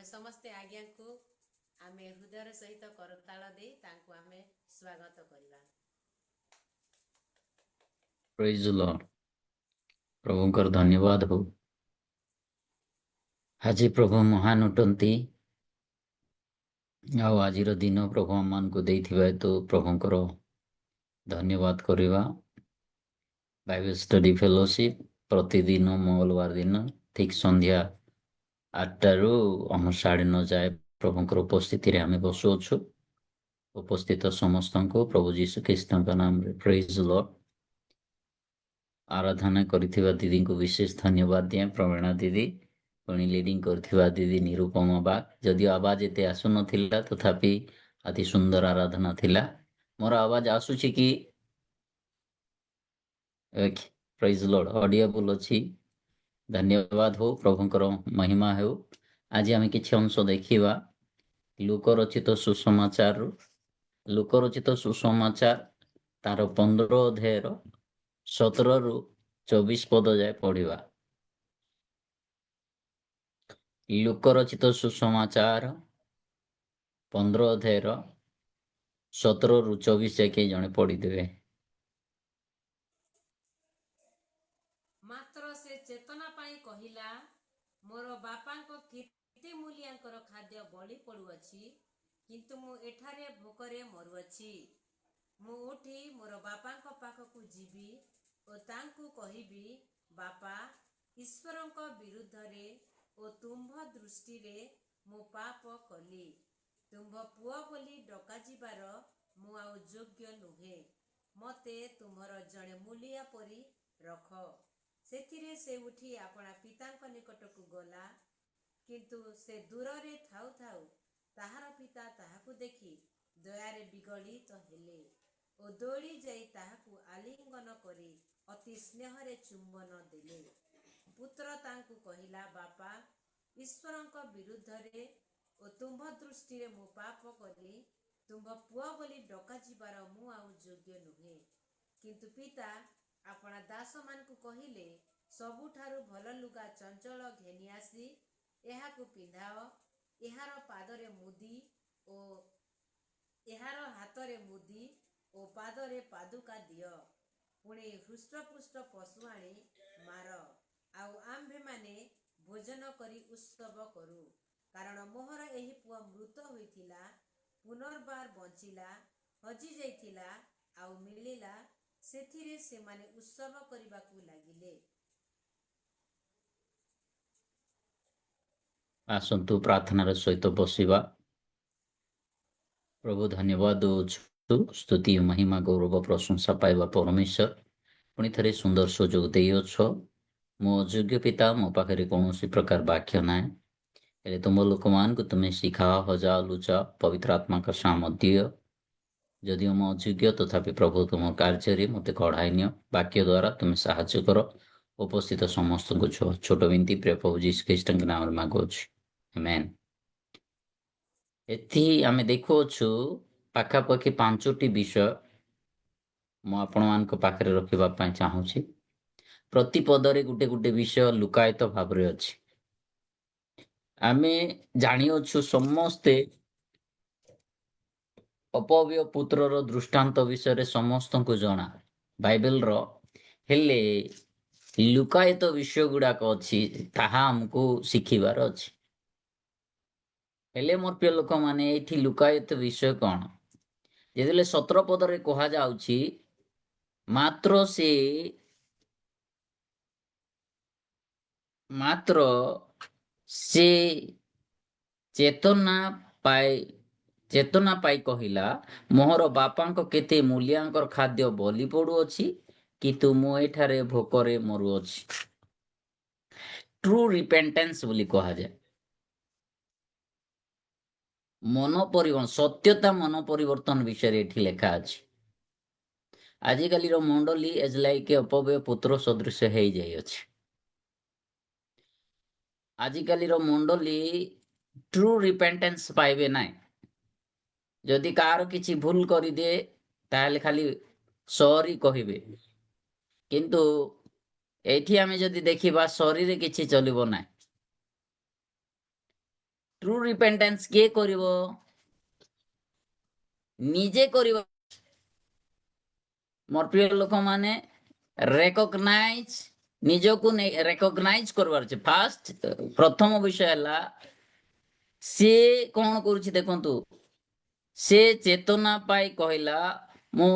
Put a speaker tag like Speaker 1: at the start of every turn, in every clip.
Speaker 1: आमे समस्ते आज्ञा को आमे हृदय सहित करताल दे तांको आमे स्वागत करिबा।
Speaker 2: Praise the Lord. प्रभुଙ୍କର धन्यवाद हो। आज प्रभु महान अटंती ଆଉ ଆଜିର ଦିନ ପ୍ରଭୁ ଆମମାନଙ୍କୁ ଦେଇଥିବା ହେତୁ ପ୍ରଭୁଙ୍କର ଧନ୍ୟବାଦ କରିବା। ବାଇବେଲ ଷ୍ଟଡି ଫେଲୋସିପ ପ୍ରତିଦିନ ମଙ୍ଗଳବାର ଦିନ ଠିକ ସନ୍ଧ୍ୟା 8ଟାରୁ ଆମ 9:30 ଯାଏ ପ୍ରଭୁଙ୍କର ଉପସ୍ଥିତିରେ ଆମେ ବସୁଅଛୁ। ଉପସ୍ଥିତ ସମସ୍ତଙ୍କୁ ପ୍ରଭୁ ଯୀଶୁ ଖ୍ରୀଷ୍ଟଙ୍କ ନାମରେ ପ୍ରେଜ ଦ ଲର୍ଡ। आराधना करिथिबा दीदी को विशेष धन्यवाद दिए। प्रवीणा दीदी पुणी लीडिंग करथिबा दीदी निरुपमा बा। जदि आवाज एते आसु नथिला तथापि अति सुंदर आराधना थिला। मोर आवाज आसुछि कि? Praise Lord. ऑडिएबल अछि। धन्यवाद हो। प्रभुଙ୍କର महिमा हो। आज आमे किछि अंश देखिबा लूक रचित सुसमाचार। लूक रचित सुसमाचार तार 15 अध्यायर 17 ରୁ 24 पद जाए पढ़िबा। लूक रचित सुसमाचार 15 अध्यायर 17 ରୁ 24 जाके जणे पढ़ी देबे।
Speaker 1: मात्र से चेतना पाई कहिला, मोर बापांको केते मूल्यांकर खाद्य बलि पड़ुअछि, किंतु मु एठारे भोकरे मरुअछि। मु उठी मोर बापांको पाखकु जीवी ओ तांकु कहिबी, बापा, ईश्वरंको विरुद्धरे ओ तुम्भ दृष्टिरे मु पाप कली। तुम्भ पुआ बोली डका जिबार मु आउ योग्य नुहे। मते तुम्हर जणे मूलिया परी रख। सेथिरे से उठी अपना पितांको निकटकु गला, किंतु से दूररे थाउ थाउ ताहार पिता ताहाकु देखि दयारे विगलित हेले ओ दौड़ी जाई ताहाकु आलिंगन करी अति स्नेहरे चुंबन देले। पुत्र तांकु कहिला, बापा, ईश्वरंको विरुद्धरे ओ तुम्भ दृष्टिरे मु पाप कली। तुम्भ पुआ बोली डका जिबार मु आउ योग्य नुहे। किंतु पिता अपना दास मानकु कहिले, सबुठारु भल लुगा चंचल घेनी आसी एहाकु पिंधाओ, एहार पादरे मुदी ओ एहार हातरे मुदी ओ पादरे पादुका दियो। पुणे हृष्टपुष्ट पशु आनी मार, आउ आम्भे माने भोजन करी उत्सव करू। कारण मोहर एही पुआ मृत होइथिला, पुनर्बार बंचिला, हजी जाइथिला, आउ मिलिला। सेथिरे से माने उत्सव करिबाकु लागिले।
Speaker 2: आसंतु प्रार्थनार सहित बसिबा। प्रभु धन्यवाद दउछु। स्तुति महिमा गौरव प्रशंसा पाइबा परमेश्वर पुणी थरे सुंदर सुजोग देइछ। मो अयोग्य पिता, मो पाखरे कौनसी प्रकार वाक्य नाय, हेले तुम लोक मान को तुम्हें शिखा हजा लुचा पवित्र आत्मा का सामर्थ्य। जदि मो अयोग्य तथापि प्रभु तुम कार्य मत कढ़ाई नियो। वाक्य द्वारा तुम्हें साहाय्य कर। उपस्थित समस्त को छोट विनती प्रिय प्रभु जीसु ख्रीष्ट के नाम मागुछु, आमेन। एथि आमे देखुछु पाखापाखि 5टी विषय मु आपण मानक पाखरे रखिबा पई चाहूछि। प्रति पदरे गुटे गुटे विषय लुकायित भाबरे अछि। आमे जानियोछु समस्ते अपव्य पुत्रर दृष्टांत विषय समस्त को जना बाइबल रो, हेले लुकायित विषय गुड़ाक अछि ताहा हमको शिखिबार अछि। हेले मोर प्रिय लोक माने एठी लुकायित विषय कौन? जेतेले 17 पदरे कहा जाउछि, मात्र से चेतना पाई कहिला, मोहर बापांको केते मूल्यांकर खाद्य बलि पड़ू अछि, किंतु मु एठारे भोकरे मरु अछि। ट्रू रिपेंटेंस बोली कहा जाए। मन परिवर्तन, सत्यता मन परिवर्तन विषय एठी लेखा अछि। आजिकाली रो मंडली एज लाइक अपव्य पुत्र सदृश हे जाई अछि। आजिकाली रो मंडली ट्रू रिपेंटेंस पाइबे नाय। जदि कार किछि भूल करि दे ताले खाली सॉरी कहिबे, किंतु एठी आमे जदि देखिबा शरीर किछि चलिबो नाय। ट्रू रिपेंटेंस किए करिवो निजे करिवो मोर प्रिय लोक माने रेकग्नाइज निजको रेकग्नाइज करवार छे फास्ट प्रथम विषय हला से कोन करूछि देखंतु से चेतना पाई कहला मो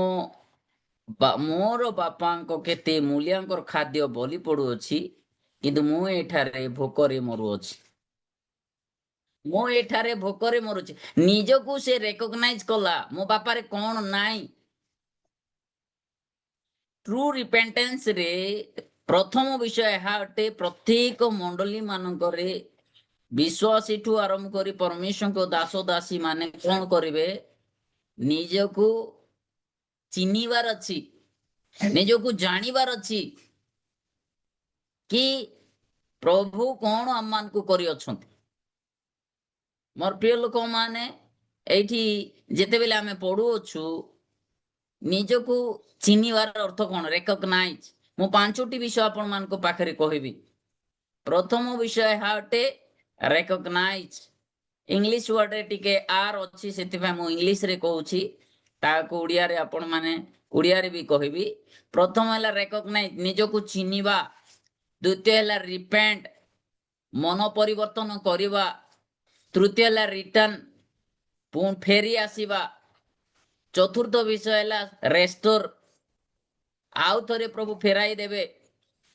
Speaker 2: मोर बापांको केते मूल्यांकर खाद्य बलि पड़ुअछि किंतु मु एठारे भोकरे मरुअछि मु एठारे भोकरे मरुछि निजको से रेकग्नाइज कला मो बापारे कोन नाई ट्रू रिपेंटेंस रे प्रथम विषय हा अटे प्रत्येक मंडली मानकरे विश्वासी ठू आरंभ करी परमेश्वर को दास दासी माने कोन करिवे निजको चिन्हिबार अछि निजको जानिबार अछि कि प्रभु कोन आमान को करि अछंती मोर प्रिय लोक माने एठी जेते बेले आमे पढु अछु निजको चिन्हिबार अर्थ कोन रेकग्नाइज मु पांचोटी विषय आपण मान को पाखरे कहबी प्रथम विषय हाटे रेकग्नाइज इंग्लिश वर्ड रे टिके आर अछि सेति भाई मु इंग्लिश रे कहूची ताको उड़िया रे आपण माने उड़िया रे भी कहबी प्रथम हला रेकग्नाइज निजको चिन्हिबा द्वितीय हला रिपेंट मन परिवर्तन करिबा तृतीय हला रिटर्न फेरी आसीबा चतुर्थ विषय हला रेस्टोर आउ थरे प्रभु फेराई देबे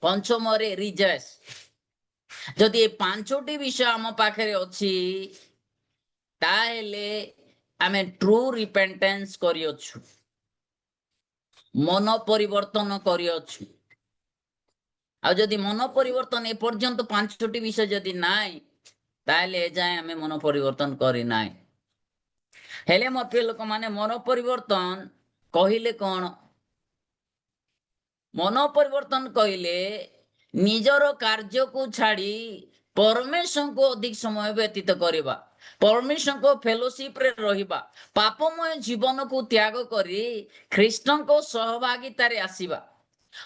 Speaker 2: पंचम रे रिजॉइस जदि ए पांचोटी विषय आम पाखरे अछि ताहेले आमे ट्रू रिपेंटेंस करियछु मन परिवर्तन करियछु आ जदि मन परिवर्तन ए पर्यंत पांचोटी विषय जदि नाइ ताहेले जाय आमे मन परिवर्तन करि नाइ हेले मो प्रिय लोक माने मन परिवर्तन कहिले कोन मन परिवर्तन कहले निजर कार्य को छाड़ी परमेश्वर को अधिक समय व्यतीत करबा परमेश्वर को फेलोशिप रे रहिबा पापमय जीवन को त्याग करी ख्रीष्टन को सहभागिता रे आसीबा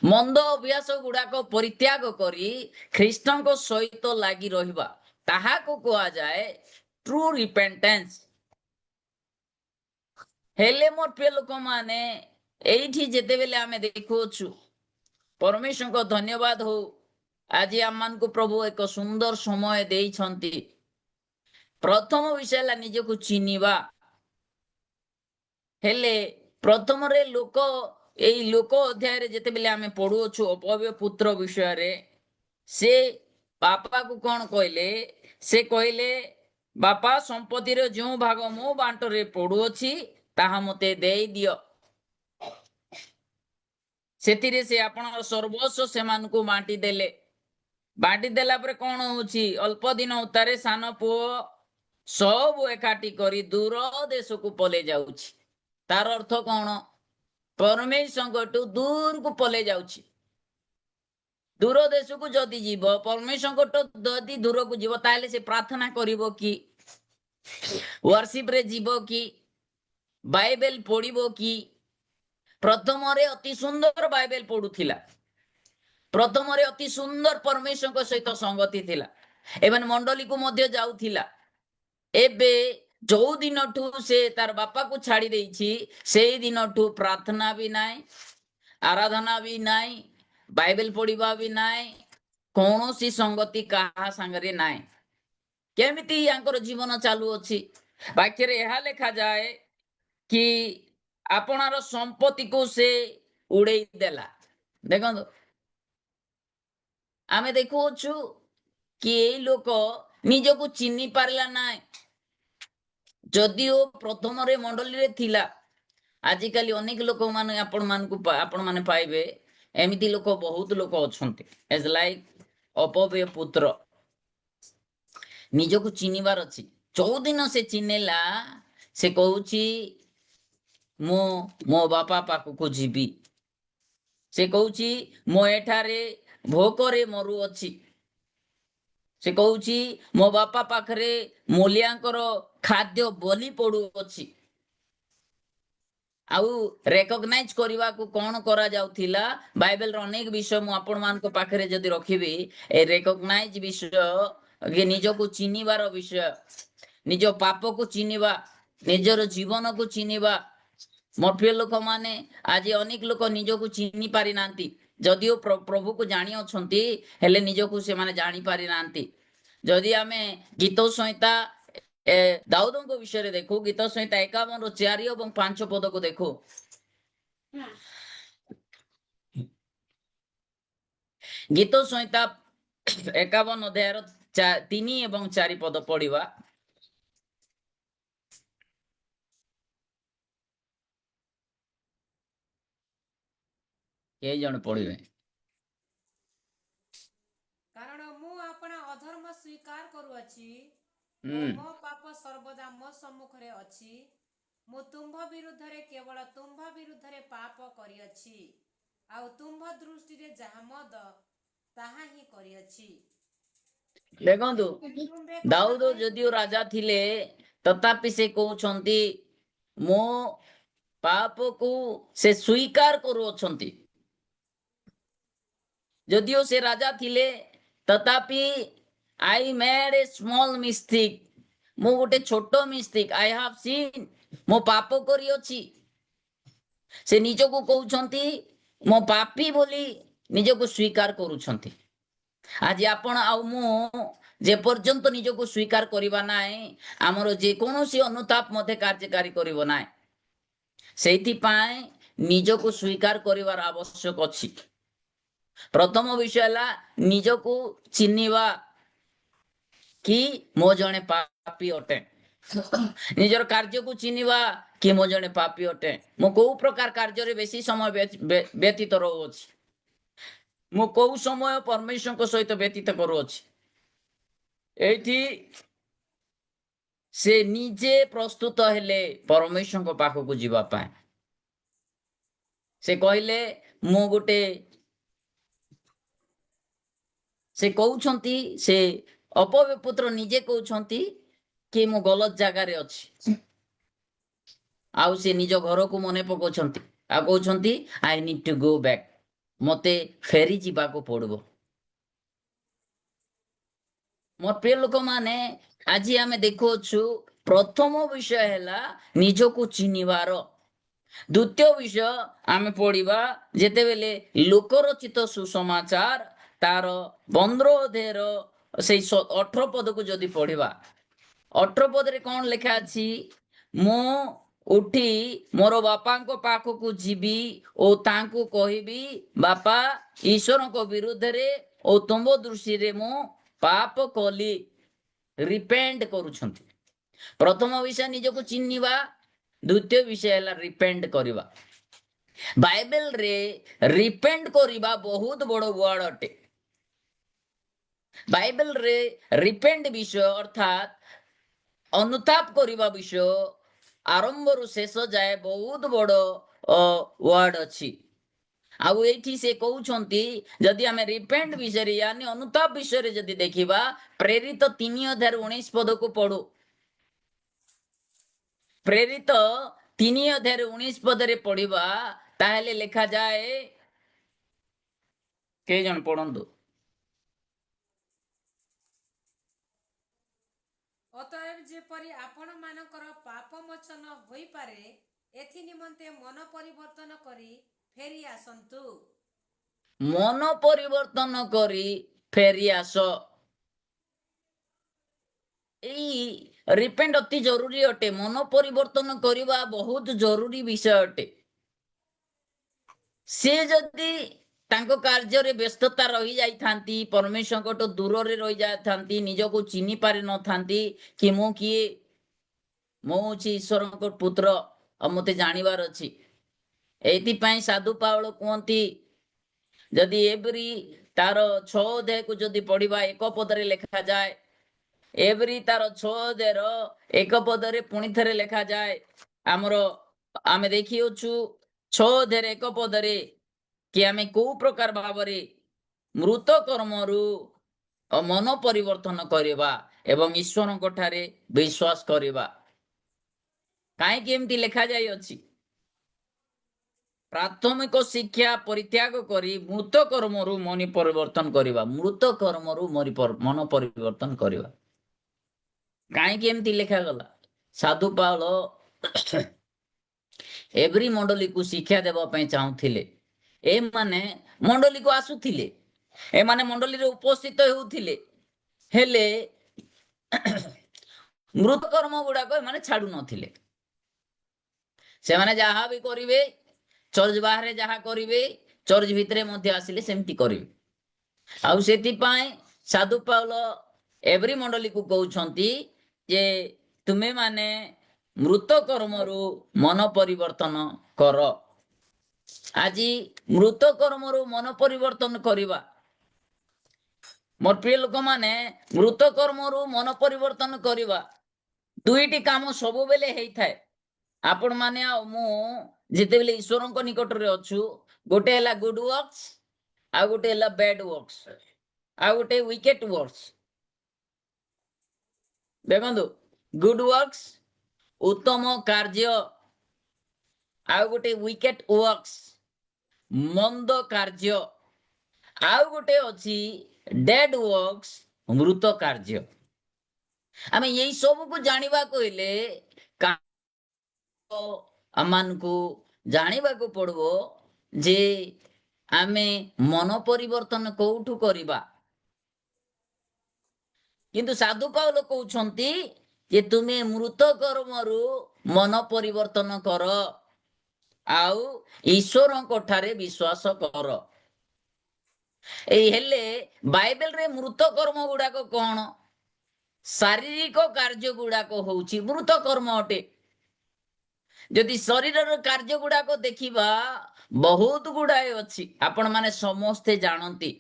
Speaker 2: मंद अभ्यास गुड़ा को परित्याग करी ख्रीष्टन को सहित लागी रहिबा ताहा को कहा जाए ट्रू रिपेंटेंस हेले मोर प्रिय लोक माने एठी जेते बेले आमे देखुछु परमेश्वर को धन्यवाद हो आज आम मान को प्रभु एक सुंदर समय देइछंती प्रथम विषय ला निजको चिन्हिबा हेले प्रथम रे लोक एई लोक अध्याय रे जेते बेले आमे पढुछु अपव्य पुत्र विषय रे से बापा को कोन कहले से कहले बापा संपत्ति रे जो भाग मो बांट रे पढुछि ताहा मते देई दियो सेतिरे से आपण सर्वस्व सेमान को बांटी देला पर कोन होछि अल्प दिन उतारे सान पुओ सब एकाठी करी दूर देश को पले जाउछि तार अर्थ कोन परमेश्वर गोटू दूर को पले जाउछि दूर देश को जदि जीव परमेश्वर गोटू जदि दूर को जीव ताले से प्रार्थना करिवो कि वर्शिप रे जीव कि बाइबल पढिबो कि प्रथम रे अति सुंदर बाइबल पढुथिला प्रथम रे अति सुंदर परमेश्वर को सहित संगति थिला एवं मंडली को मध्य जाउथिला एबे जो दिन ठू से तार बापा को छाड़ी देइछि सेई दिन ठू प्रार्थना भी नाई आराधना भी नाई बाइबल पढ़िबा भी नाई कौनसी संगति कहा संगरे नाई केमिति यांकर जीवन चालू अछि वाक्य रे एहा लेखा जाए कि आपणार संपत्ति को से उड़ेई देला देखो आमे देखुछु कि एई लोक निजको चिन्हि पारला नाई जदिओ प्रथम रे मंडली रे थिला आजिकाली अनेक लोक माने आपण माने पाइबे एमिति लोक बहुत लोक अछंती एज लाइक अपव्य पुत्र निजको चिन्हिबार अछि चौदिन से चिन्हेला से कहूची मो बापा पाखକୁ ଯିବି से कहूची मो एठारे भोकरे मरु अछि से कहूची मो बापा पाखरे मूल्यांकर खाद्य बलि पड़ू अछि आउ रेकग्नाइज करबा को कोन करा जाउथिला बाइबल रो अनेक विषय मु आपण मान को पाखरे जदी रखिबी ए रेकग्नाइज विषय कि निजको चिन्हिबार विषय, निज पाप को चिन्हिबा, निजर जीवन को चिन्हिबा। मोर प्रिय लोक माने आज अनेक लोक निजको चिन्हि पारि नांती, जदिओ प्रभु को जानी अछंती हेले निजको से माने जानी पारि नांती। जदि आमे गीत संहिता दाऊदଙ୍କ विषय देखो, गीत संहिता 51 4 और 5 पद को देखो। गीत संहिता 51 अध्यायर 3 और 4 पद पढ़िबा। के जण पढ़िबे?
Speaker 1: कारण मु अपना अधर्म स्वीकार करूअछि ओ
Speaker 2: हम्म
Speaker 1: मो पाप सर्वदा मो सम्मुखरे अछि। मु तुम्भ विरुद्धरे केवल तुम्भ विरुद्धरे पाप करिअछि आउ तुम्भ दृष्टिरे जाहा मद ताहा ही करिअछि।
Speaker 2: देखंतु
Speaker 1: तुम्भे कण
Speaker 2: दाऊद
Speaker 1: कहि
Speaker 2: जदिओ राजा थिले तथापि से कहउछंती मो पाप को से स्वीकार करूअछंती। जदिओ से राजा थिले तथापि I made a small mistake, मो गोटे छोट मिस्टेक आई हैव सीन, मो पाप करिअछि। से निजको कहउछंती मो पापी बोली निजको स्वीकार करूछंती। आज आपण आउ मु जे पर्यंत निजको स्वीकार करिबा नाय हमर जे कोनोसी अनुताप मध्ये कार्यकारी करिबो नाय। सेति पाए निजको स्वीकार करिवार आवश्यक अछि। प्रथम विषय हला निजको चिन्हिबा कि मो जणे पापी अटे। निजर कार्य को चिन्हिबा कि मो जणे पापी अटे। मो को प्रकार कार्य रे बेसी समय व्यतीत रहउछि, मो को समय परमेश्वर को सहित व्यतीत करूअछि। एठी से निजे प्रस्तुत हेले परमेश्वर को पाख को जीवा पाए। से कहले मो गोटे से कहउछंती से अपव्य पुत्र निजे कहउछंती कि मो गलत जगह रे अछि। आउ से निज घर को मने पकोछंती आ कहउछंती I need to go back, मते फेरी जीवा को पड़बो। मोर प्रिय लोक माने आज आमे देखुछु प्रथम विषय हेला निजको चिन्हिबार। द्वितीय विषय आमे पढ़िबा जेतेबेले लोकरचित सुसमाचार तार 15 अध्यायर से 18 पद को जदि पढ़िबा, 18 पद रे कोन लिखा अछि? मो उठी मोर बापांको पाखको जीवी ओ तांको कहिबी बापा ईश्वरको विरुद्ध रे ओ तुम दृष्टि रे मो पाप कली। रिपेंट करूछंती। प्रथम विषय निजको चिन्हिबा, द्वितीय विषय है रिपेंट करिबा। बाइबल रे रिपेंट करिबा बहुत बड़ वर्ड अटे। बाइबल रे रिपेंट विषय अर्थात अनुताप करिबा विषय आरंभ रु शेष जाए बहुत बड़ वर्ड अछि। आउ एठी से कहउछंती जदि हमें रिपेंट विषय रे यानी अनुताप विषय रे जदि देखिबा प्रेरित 3 अध्याय 19 पद को पढ़ो। प्रेरित 3 अध्याय 19 पद रे पढ़िबा ताहेले लिखा जाए, के जन पढ़ंतु।
Speaker 1: अतएव जेपरि आपण मानकर पाप मोचन होई पारे एथि निमंते मन परिवर्तन करी फेरी आसंतु।
Speaker 2: मन परिवर्तन करी फेरी आस। एई रिपेंट अति जरूरी अटे। मन परिवर्तन करिबा बहुत जरूरी विषय अटे। से जदि तांको कार्य रे व्यस्तता रही जाई थांती, परमेश्वर को तो दूर रे रही जाय थांती, निजो को चिन्हि पारि न थांती कि मो किए, मो छी ईश्वर को पुत्र और मते जानिबार अछि। एति पई साधु पावल कहंती जदि एवरी तार 6 अध्याय को जदि पढ़िबा 1 पद रे लिखा जाए, एवरी तार 6 अध्यायर 1 पद रे पुणी थरे लिखा जाए। हमरो आमे देखियोछु 6 अध्याय 1 पद रे कि आमे को प्रकार भावरे मृत कर्मरु मन परिवर्तन करिबा एवं ईश्वरଙ୍କ ठारे विश्वास करिबा। काहे कि एमती लिखा जाई अछि? ପ୍ରାଥମିକ ଶିକ୍ଷା ପରିତ୍ୟାଗ କରି ମୃତ କର୍ମରୁ ମନ ପରିବର୍ତ୍ତନ କରିବା। ମୃତ କର୍ମରୁ ମନ ପରିବର୍ତ୍ତନ କରିବା। କାହିଁକି ଏମିତି ଲେଖାଗଲା? ସାଧୁ ପାଉଲ ଏଭ୍ରି ମଣ୍ଡଳୀକୁ ଶିକ୍ଷା ଦେବା ପାଇଁ ଚାହୁଁଥିଲେ। ଏମାନେ ମଣ୍ଡଳୀକୁ ଆସୁଥିଲେ, ଏମାନେ ମଣ୍ଡଳୀରେ ଉପସ୍ଥିତ ହେଉଥିଲେ, ହେଲେ ମୃତ କର୍ମ ଗୁଡାକ ଏମାନେ ଛାଡୁ ନଥିଲେ। ସେମାନେ ଯାହା ବି କରିବେ, ଚର୍ଚ୍ଚ ବାହାରେ ଯାହା କରିବେ, ଚର୍ଚ୍ଚ ଭିତରେ ମଧ୍ୟ ଆସିଲେ ସେମିତି କରିବେ। ଆଉ ସେଥିପାଇଁ ସାଧୁ ପାଉଲ ଏଭ୍ରି ମଣ୍ଡଳୀକୁ କହୁଛନ୍ତି ଯେ ତୁମେ ମାନେ ମୃତ କର୍ମରୁ ମନ ପରିବର୍ତ୍ତନ କର। ଆଜି ମୃତ କର୍ମରୁ ମନ ପରିବର୍ତ୍ତନ କରିବା। ମୋର ପ୍ରିୟ ଲୋକମାନେ, ମୃତ କର୍ମରୁ ମନ ପରିବର୍ତ୍ତନ କରିବା ଦୁଇଟି କାମ ସବୁବେଳେ ହେଇଥାଏ। ଆପଣ ମାନେ ଆଉ ମୁଁ ଯେତେବେଳେ ଈଶ୍ୱରଙ୍କ ନିକଟରେ ଅଛୁ, ଗୋଟେ ହେଲା ଗୁଡ ୱାର୍କସ, ଆଉ ଗୋଟେ ହେଲା ବ୍ୟାଡ ୱାର୍କସ, ଆଉ ଗୋଟେ ୱିକେଟ ୱାର୍କସ। ଦେଖନ୍ତୁ, ଗୁଡ ୱାର୍କସ ଉତ୍ତମ କାର୍ଯ୍ୟ, ଆଉ ଗୋଟେ ୱିକେଟ ୱାର୍କସ ମନ୍ଦ କାର୍ଯ୍ୟ, ଆଉ ଗୋଟେ ଅଛି ଡେଡ ୱାର୍କସ ମୃତ କାର୍ଯ୍ୟ। ଆମେ ଏଇ ସବୁକୁ ଜାଣିବାକୁ ହେଲେ ଆମମାନଙ୍କୁ ଜାଣିବାକୁ ପଡିବ ଯେ ଆମେ ମନ ପରିବର୍ତ୍ତନ କୋଉଠୁ କରିବା। କିନ୍ତୁ ସାଧୁ ପାଉଲ କହୁଛନ୍ତି ଯେ ତୁମେ ମୃତ କର୍ମରୁ ମନ ପରିବର୍ତ୍ତନ କର, ଆଉ ଈଶ୍ୱରଙ୍କ ଠାରେ ବିଶ୍ୱାସ କର। ଏଇ ହେଲେ ବାଇବେଲରେ ମୃତ କର୍ମ ଗୁଡାକ କଣ? ଶାରୀରିକ କାର୍ଯ୍ୟ ଗୁଡାକ ହଉଛି ମୃତ କର୍ମ ଅଟେ। ଯଦି ଶରୀରର କାର୍ଯ୍ୟ ଗୁଡାକ ଦେଖିବା, ବହୁତ ଗୁଡାଏ ଅଛି, ଆପଣ ମାନେ ସମସ୍ତେ ଜାଣନ୍ତି।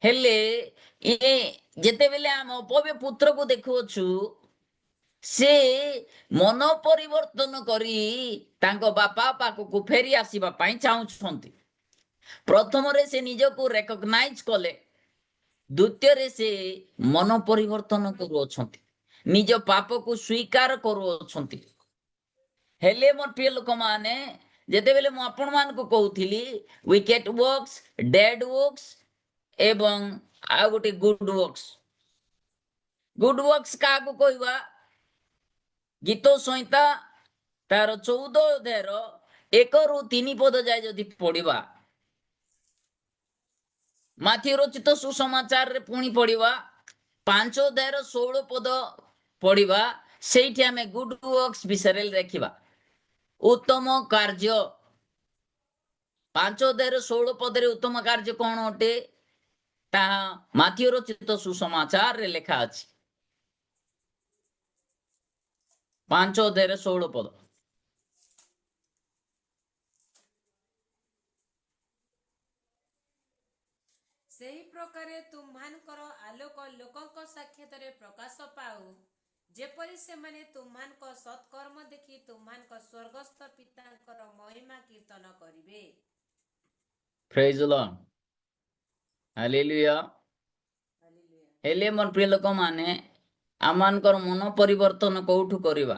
Speaker 2: ହେଲେ ଯେତେବେଳେ ଆମେ ଅପବ୍ୟ ପୁତ୍ରକୁ ଦେଖୁଅଛୁ, ସେ ମନ ପରିବର୍ତ୍ତନ କରି ତାଙ୍କ ବାପା ପାଖକୁ ଫେରି ଆସିବା ପାଇଁ ଚାହୁଁଛନ୍ତି। ପ୍ରଥମରେ ସେ ନିଜକୁ ରେକଗ୍ନାଇଜ କଲେ, ଦ୍ୱିତୀୟରେ ସେ ମନ ପରିବର୍ତ୍ତନ କରୁଅଛନ୍ତି, ନିଜ ପାପକୁ ସ୍ୱୀକାର କରୁଅଛନ୍ତି। ହେଲେ ମୋର ପ୍ରିୟ ଲୋକମାନେ, ଯେତେବେଳେ ମୁଁ ଆପଣମାନଙ୍କୁ କହୁଥିଲି ୱିକେଟ ୱାର୍କସ, ଡେଡ ୱାର୍କସ ଏବଂ ଆଉ ଗୋଟେ ଗୁଡ ୱାର୍କସ। ଗୁଡ ୱାର୍କସ କାହାକୁ କହିବା? ଗୀତ ସଂହିତା ତାର 14 ଅଧ୍ୟାୟର 1 ରୁ 3 ପଦ ଯାଏ ଯଦି ପଢିବା, ମାଥିଉ ରଚିତ ସୁସମାଚାରରେ ପୁଣି ପଢିବା 5 ଅଧ୍ୟାୟର 16 ପଦ ପଢିବା, ସେଇଠି ଆମେ ଗୁଡ ୱାର୍କସ ବିଷୟରେ ଦେଖିବା। ଉତ୍ତମ କାର୍ଯ୍ୟ 5 ଅଧ୍ୟାୟର 16 ପଦରେ ଉତ୍ତମ କାର୍ଯ୍ୟ କଣ ଅଟେ ତାହା ମାଥିଉ ରଚିତ ସୁସମାଚାରରେ ଲେଖା ଅଛି। 5 ଅଧ୍ୟାୟର 16 ପଦ।
Speaker 1: ସେହି ପ୍ରକାରେ ତୁମ୍ଭମାନଙ୍କର ଆଲୋକ ଲୋକଙ୍କ ସାକ୍ଷାତରେ ପ୍ରକାଶ ପାଉ, ଯେପରି ସେମାନେ ତୁମ୍ଭମାନଙ୍କ ସତ୍କର୍ମ ଦେଖି ତୁମ୍ଭମାନଙ୍କ ସ୍ୱର୍ଗସ୍ଥ ପିତାଙ୍କର ମହିମା କୀର୍ତ୍ତନ କରିବେ।
Speaker 2: ପ୍ରେଜ୍ ଦ ଲର୍ଡ, ହାଲେଲୁୟା।
Speaker 1: ହାଲେଲୁୟା।
Speaker 2: ହେଲେ ମୋର ପ୍ରିୟ ଲୋକମାନେ, ଆମମାନଙ୍କର ମନ ପରିବର୍ତ୍ତନ କୋଉଠୁ କରିବା?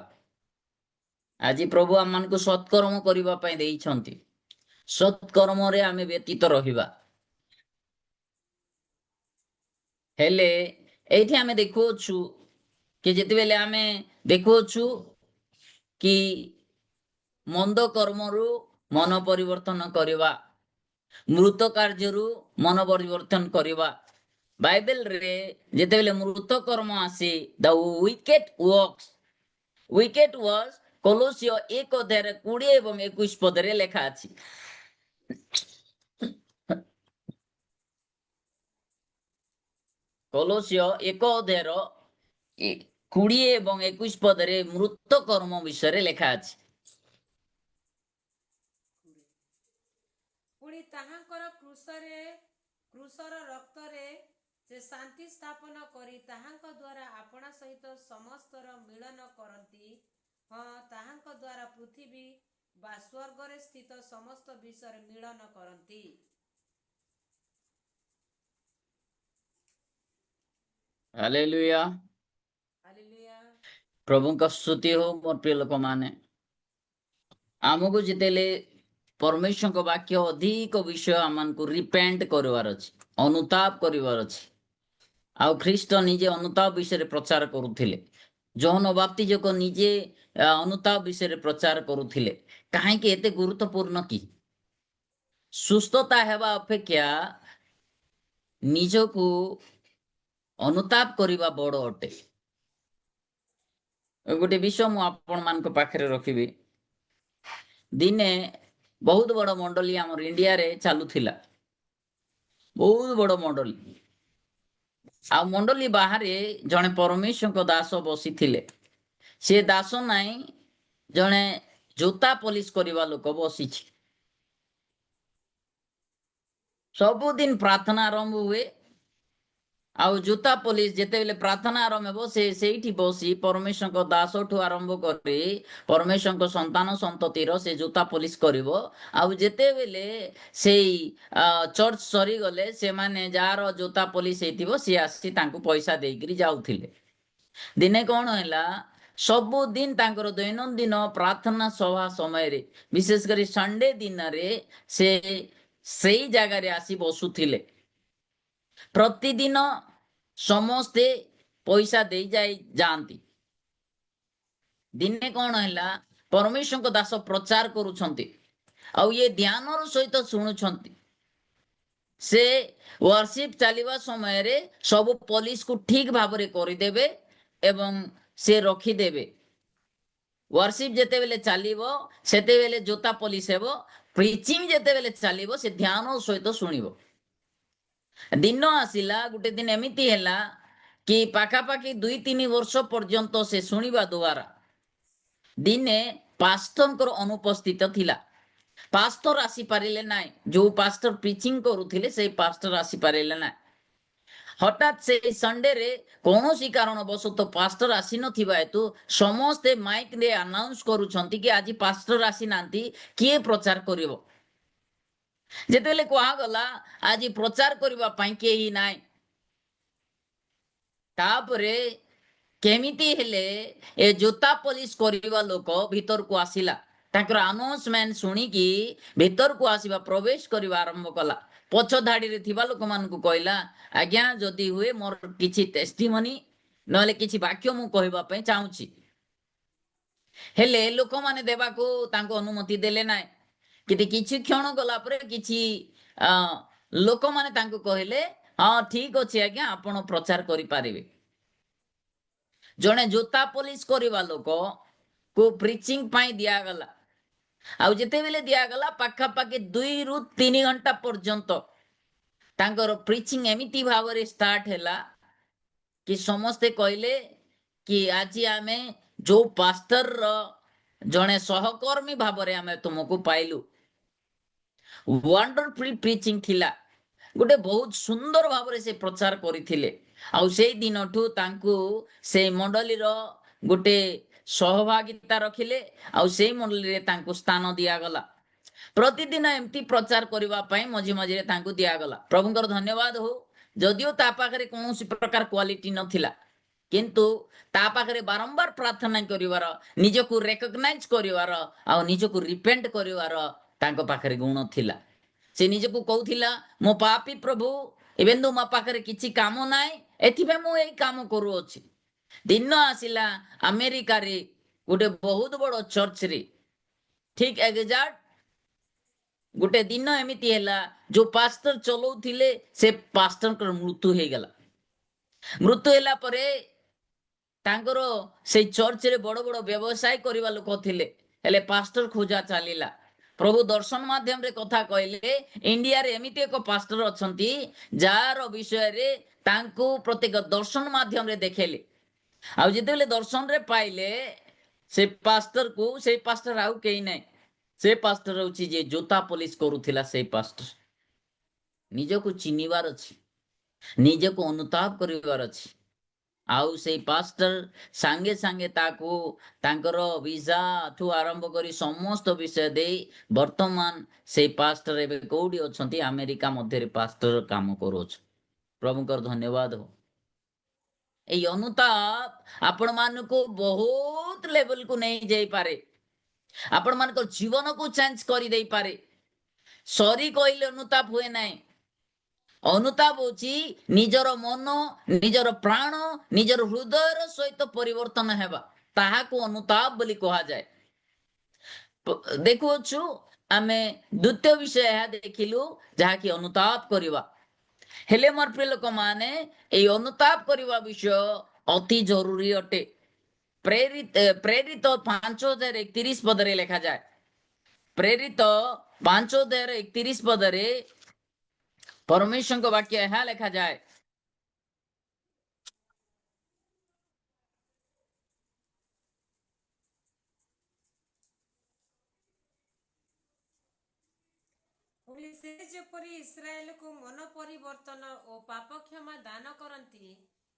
Speaker 2: ଆଜି ପ୍ରଭୁ ଆମମାନଙ୍କୁ ସତ୍କର୍ମ କରିବା ପାଇଁ ଦେଇଛନ୍ତି। ସତ୍କର୍ମରେ ଆମେ ବ୍ୟତୀତ ରହିବା। ହେଲେ ଏଇଠି ଆମେ ଦେଖୁଅଛୁ କି ଯେତେବେଳେ ଆମେ ଦେଖୁଅଛୁ କି ମନ୍ଦ କର୍ମରୁ ମନ ପରିବର୍ତ୍ତନ କରିବା, ମୃତ କାର୍ଯ୍ୟରୁ ମନ ପରିବର୍ତ୍ତନ କରିବା। ବାଇବେଲରେ ଯେତେବେଳେ ମୃତ କର୍ମ ଆସେ, ଦ ୱିକେଟ ୱାର୍କସ, ୱିକେଟ ୱାର୍କସ କଲୋସିୟ 1 ଅଧ୍ୟାୟରେ 20 ଏବଂ 21 ପଦରେ ଲେଖା ଅଛି। କଲୋସିୟ 1 ଅଧ୍ୟାୟର 20 ଏବଂ 21 ପଦରେ ମୃତ କର୍ମ ବିଷୟରେ ଲେଖା ଅଛି।
Speaker 1: ପୁଣି ତାହାଙ୍କର କ୍ରୁଶର ରକ୍ତରେ ସେ ଶାନ୍ତି ସ୍ଥାପନ କରି ତାହାଙ୍କ ଦ୍ୱାରା ଆପଣା ସହିତ ସମସ୍ତର ମିଳନ କରନ୍ତି। ହଁ, ତାହାଙ୍କ ଦ୍ୱାରା ପୃଥିବୀ ବା ସ୍ୱର୍ଗରେ ସ୍ଥିତ ସମସ୍ତ ବିଷୟରେ ମିଳନ କରନ୍ତି।
Speaker 2: ହାଲେଲୁୟା।
Speaker 1: ହାଲେଲୁୟା।
Speaker 2: ପ୍ରଭୁଙ୍କ ସ୍ତୁତି ହଉ ମୋର ପ୍ରିୟ ଲୋକମାନେ। आमको जितेले परमेश्वर को वाक्य अधिक विषय आमको रिपेंट करवार अछि, अनुताप करवार अछि। आउ ख्रीष्ट निजे अनुताप विषय प्रचार करुथिले, जौन बाप्तिज को निजे अनुताप विषय प्रचार करुथिले। काहेकि एते गुरुत्वपूर्ण कि सुस्थता हेबा अपेक्षा निजको अनुताप करिबा बड़ अटे। गोटे विषय मु आपण मान पाखरे रखिबी। दिने बहुत बड़ मंडली आमर इंडिया रे चालुथिला, बहुत बड़ मंडली। आ मंडली बाहर जने परमेश्वर को दास बसी थिले। से दास नाई जने जोता पॉलिश करिबा लोक बसी। सबुदिन प्रार्थना आरंभ हुए। आउ जोता पॉलिश जेते बेले प्रार्थना आरंभ हेबो सेठी बसी परमेश्वर को दास ठु आरंभ करी परमेश्वर को संतान संततिर से जोता पॉलिश करिवो। आउ जेते बेले सेई चर्च सरी गले से माने जार जोता पॉलिश हेतिबो से आसी तांको पैसा देइकरी जाउथिले। दिने कोन हैला सबु दिन तांकर दैनंदिन प्रार्थना सभा समय रे विशेष करी संडे दिन रे से सेई जगह रे आसी बसुथिले। प्रतिदिन समस्ते पैसा दे जाती। दिने कौन है परमेश्वर को दास प्रचार करुछंती आउ ये ध्यान सहित शुणुछंती। से वर्शिप चलिबा समय रे सब पुलिस को ठीक भाव रे करिदेबे एवं से रखिदेबे। वर्शिप जेते बेले चलिबो सेते बेले जोता पुलिस हेबो। प्रीचिंग जेते बेले चलिबो से ध्यान सहित शुणिबो। दिन आसिला गुटे दिन एमिति हैला कि पाखापाखि 2-3 वर्ष पर्यंत से शुणिबा द्वारा दिने पास्टरଙ୍କର अनुपस्थित थिला। पास्टर आसी पारिले नाय। जो पास्टर प्रीचिंग करुथिले से पास्टर आसी पारिले नाय। हठात से संडे रे कौनसी कारण बसत पास्टर आसी नथिबा हेतु समस्ते माइक रे अनाउंस करूछंती कि आज पास्टर आसी नांती किए प्रचार करिवो। जेतेले कहा गला आज प्रचार करिबा पई केही नाय। तापरे केमिति हेले ए जोता पॉलिश करिबा लोक भीतर को आसिला। ताकर अनाउंसमेंट सुनी कि भीतर को आसीबा प्रवेश करिबा आरंभ कला। पछ धाड़ी रे थिबा लोक मान को कहला आज्ञा जदी हुए मोर किछि टेस्टिमनी नले किछि वाक्य मु कहबा पई चाहूची। हेले लोक माने देबा को तांको अनुमति देले नाय। किति किछि क्षण गला परे किछि लोक माने तांको कहले हां ठीक अछि आज्ञा आपण प्रचार करि पारिबे। जने जोता पॉलिश करिबा लोक को प्रीचिंग पाई दिया गला। आउ जेते बेले दिया गला पाखा पाखी 2 रु 3 घंटा पर्यंत तांकर प्रीचिंग एमिति भाव रे स्टार्ट हैला कि समस्ते कहले कि आज आमे जो पास्टर जने सहकर्मी भाव रे आमे तुमको पाइलु। वंडरफुल प्रीचिंग थिला। गोटे बहुत सुंदर भाव रे से प्रचार करिथिले। आउ सेई दिनठु तांकु से मंडली रो गोटे सहभागिता रखिले। आउ सेई मंडली रे तांकु स्थान दिया गला। प्रतिदिन एमती प्रचार करिबा पई मझी मझी रे तांकु दिया गला। प्रभुकर धन्यवाद हो। जदियो ता पाखरे कोनोसी प्रकार क्वालिटी नथिला किंतु ता पाखरे बारंबार प्रार्थना करिवार निजको रिकॉग्नाइज करिवार आ निजको रिपेंट करिवार तांको पाखरे गुण थिला। से निजको कहूथिला मो पापी प्रभु एबेन्दु मा पाखरे किछि काम नाय एथिबे मु एई काम करू अछि। दिन आसिला अमेरिका रे गोटे बहुत बड़ चर्च रे ठीक एग्जैक्ट गोटे दिन एमिति हैला जो पास्टर चलौथिले से पास्टर कर मृत्यु हे गला। मृत्यु हैला परे तांकर से चर्च रे बड़ बड़ व्यवसाय करिवा लोक थिले हेले पास्टर खोजा चालिला। प्रभु दर्शन माध्यम रे कथा कहले इंडिया रे एमिति एक पास्टर अछंती जार विषय रे तांको प्रत्येक दर्शन माध्यम रे देखेले। आ जेतेले दर्शन रे पाइले से पास्टर को से पास्टर आउ केही नै। से पास्टर होची जे जोता पॉलिश करूथिला। से पास्टर निजको चिनिवार अछि, निजको अनुताप करिवार अछि। आउ से पास्टर सांगे सांगे ताको तांकर वीजा ठु आरंभ करी समस्त विषय दे वर्तमान से पास्टर एबे कोडी अछंती अमेरिका मध्य रे पास्टर काम करोछ। प्रभुकर धन्यवाद हो। ए अनुताप आपण मान को बहुत लेवल को नहीं जाई पारे। आपण मानकर जीवन को चेंज कर दे पारे। सरी कहले अनुताप हुए नाही। ଅନୁତାପ ହଉଛି ନିଜର ମନ, ନିଜର ପ୍ରାଣ, ନିଜର ହୃଦୟର ସହିତ ପରିବର୍ତ୍ତନ ହେବା, ତାହାକୁ ଅନୁତାପ ବୋଲି କୁହାଯାଏ। ଦେଖୁଅଛୁ ଆମେ ଦ୍ୱିତୀୟ ବିଷୟ ଏହା ଦେଖିଲୁ, ଯାହାକି ଅନୁତାପ କରିବା। ହେଲେ ମୋର ପ୍ରିୟ ଲୋକମାନେ, ଏଇ ଅନୁତାପ କରିବା ବିଷୟ ଅତି ଜରୁରୀ ଅଟେ। ପ୍ରେରିତ 5,031 ପଦରେ ଲେଖାଯାଏ। ପ୍ରେରିତ 5,031 ପଦରେ परमेश्वर वाक्य यहाँ लिखा जाए।
Speaker 1: ସେ ଯେପରି ଇସ୍ରାଏଲକୁ ମନ ପରିବର୍ତ୍ତନ ଓ ପାପ କ୍ଷମା ଦାନ କରନ୍ତି,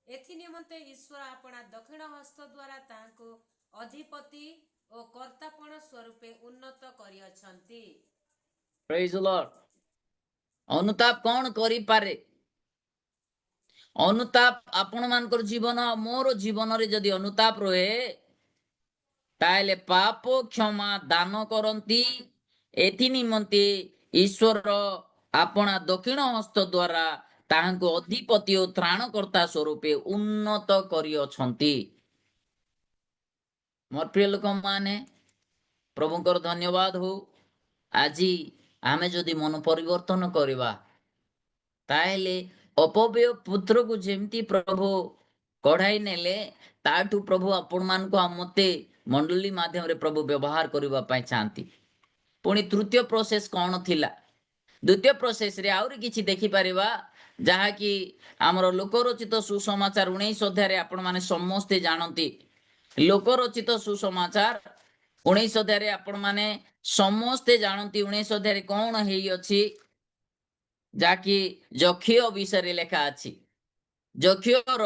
Speaker 1: ଏଥି ନିମନ୍ତେ ଈଶ୍ୱର ଆପଣା ଦକ୍ଷିଣ ହସ୍ତ ଦ୍ୱାରା ତାହାଙ୍କୁ ଅଧିପତି ଓ କର୍ତ୍ତାପଣ ସ୍ୱରୂପେ ଉନ୍ନତ କରିଅଛନ୍ତି।
Speaker 2: Praise the Lord। ଅନୁତାପ କଣ କରିପାରେ? ଅନୁତାପ ଆପଣ ମାନଙ୍କର ଜୀବନ, ମୋର ଜୀବନରେ ଯଦି ଅନୁତାପ ରହେ, ତାହେଲେ ପାପ କ୍ଷମା ଦାନ କରନ୍ତି। ଏଥି ନିମନ୍ତେ ଈଶ୍ୱର ଆପଣା ଦକ୍ଷିଣ ହସ୍ତ ଦ୍ୱାରା ତାହାଙ୍କୁ ଅଧିପତି ଓ ତ୍ରାଣକର୍ତ୍ତା ସ୍ୱରୂପେ ଉନ୍ନତ କରିଅଛନ୍ତି। ମୋର ପ୍ରିୟ ଲୋକମାନେ, ପ୍ରଭୁଙ୍କର ଧନ୍ୟବାଦ ହଉ। ଆଜି ଆମେ ଯଦି ମନ ପରିବର୍ତ୍ତନ କରିବା, ତାହେଲେ ଅପବ୍ୟୟ ପୁତ୍ରକୁ ଯେମିତି ପ୍ରଭୁ କଢାଇ ନେଲେ, ତାଠୁ ପ୍ରଭୁ ଆପଣ ମାନଙ୍କୁ ମତେ ମଣ୍ଡଳୀ ମାଧ୍ୟମରେ ପ୍ରଭୁ ବ୍ୟବହାର କରିବା ପାଇଁ ଚାହାନ୍ତି। ପୁଣି ତୃତୀୟ ପ୍ରୋସେସ କଣ ଥିଲା? ଦ୍ୱିତୀୟ ପ୍ରୋସେସରେ ଆହୁରି କିଛି ଦେଖିପାରିବା, ଯାହାକି ଆମର ଲୋକରଚିତ ସୁସମାଚାର 19 ଅଧ୍ୟାୟରେ ଆପଣ ମାନେ ସମସ୍ତେ ଜାଣନ୍ତି। ଲୋକରଚିତ ସୁସମାଚାର 19 ଅଧ୍ୟାୟରେ ଆପଣ ମାନେ ସମସ୍ତେ ଜାଣନ୍ତି। 19 ଅଧ୍ୟାୟରେ କଣ ହେଇଅଛି, ଯାହାକି ଯକ୍ଷୟ ବିଷୟରେ ଲେଖା ଅଛି। ଯକ୍ଷୟର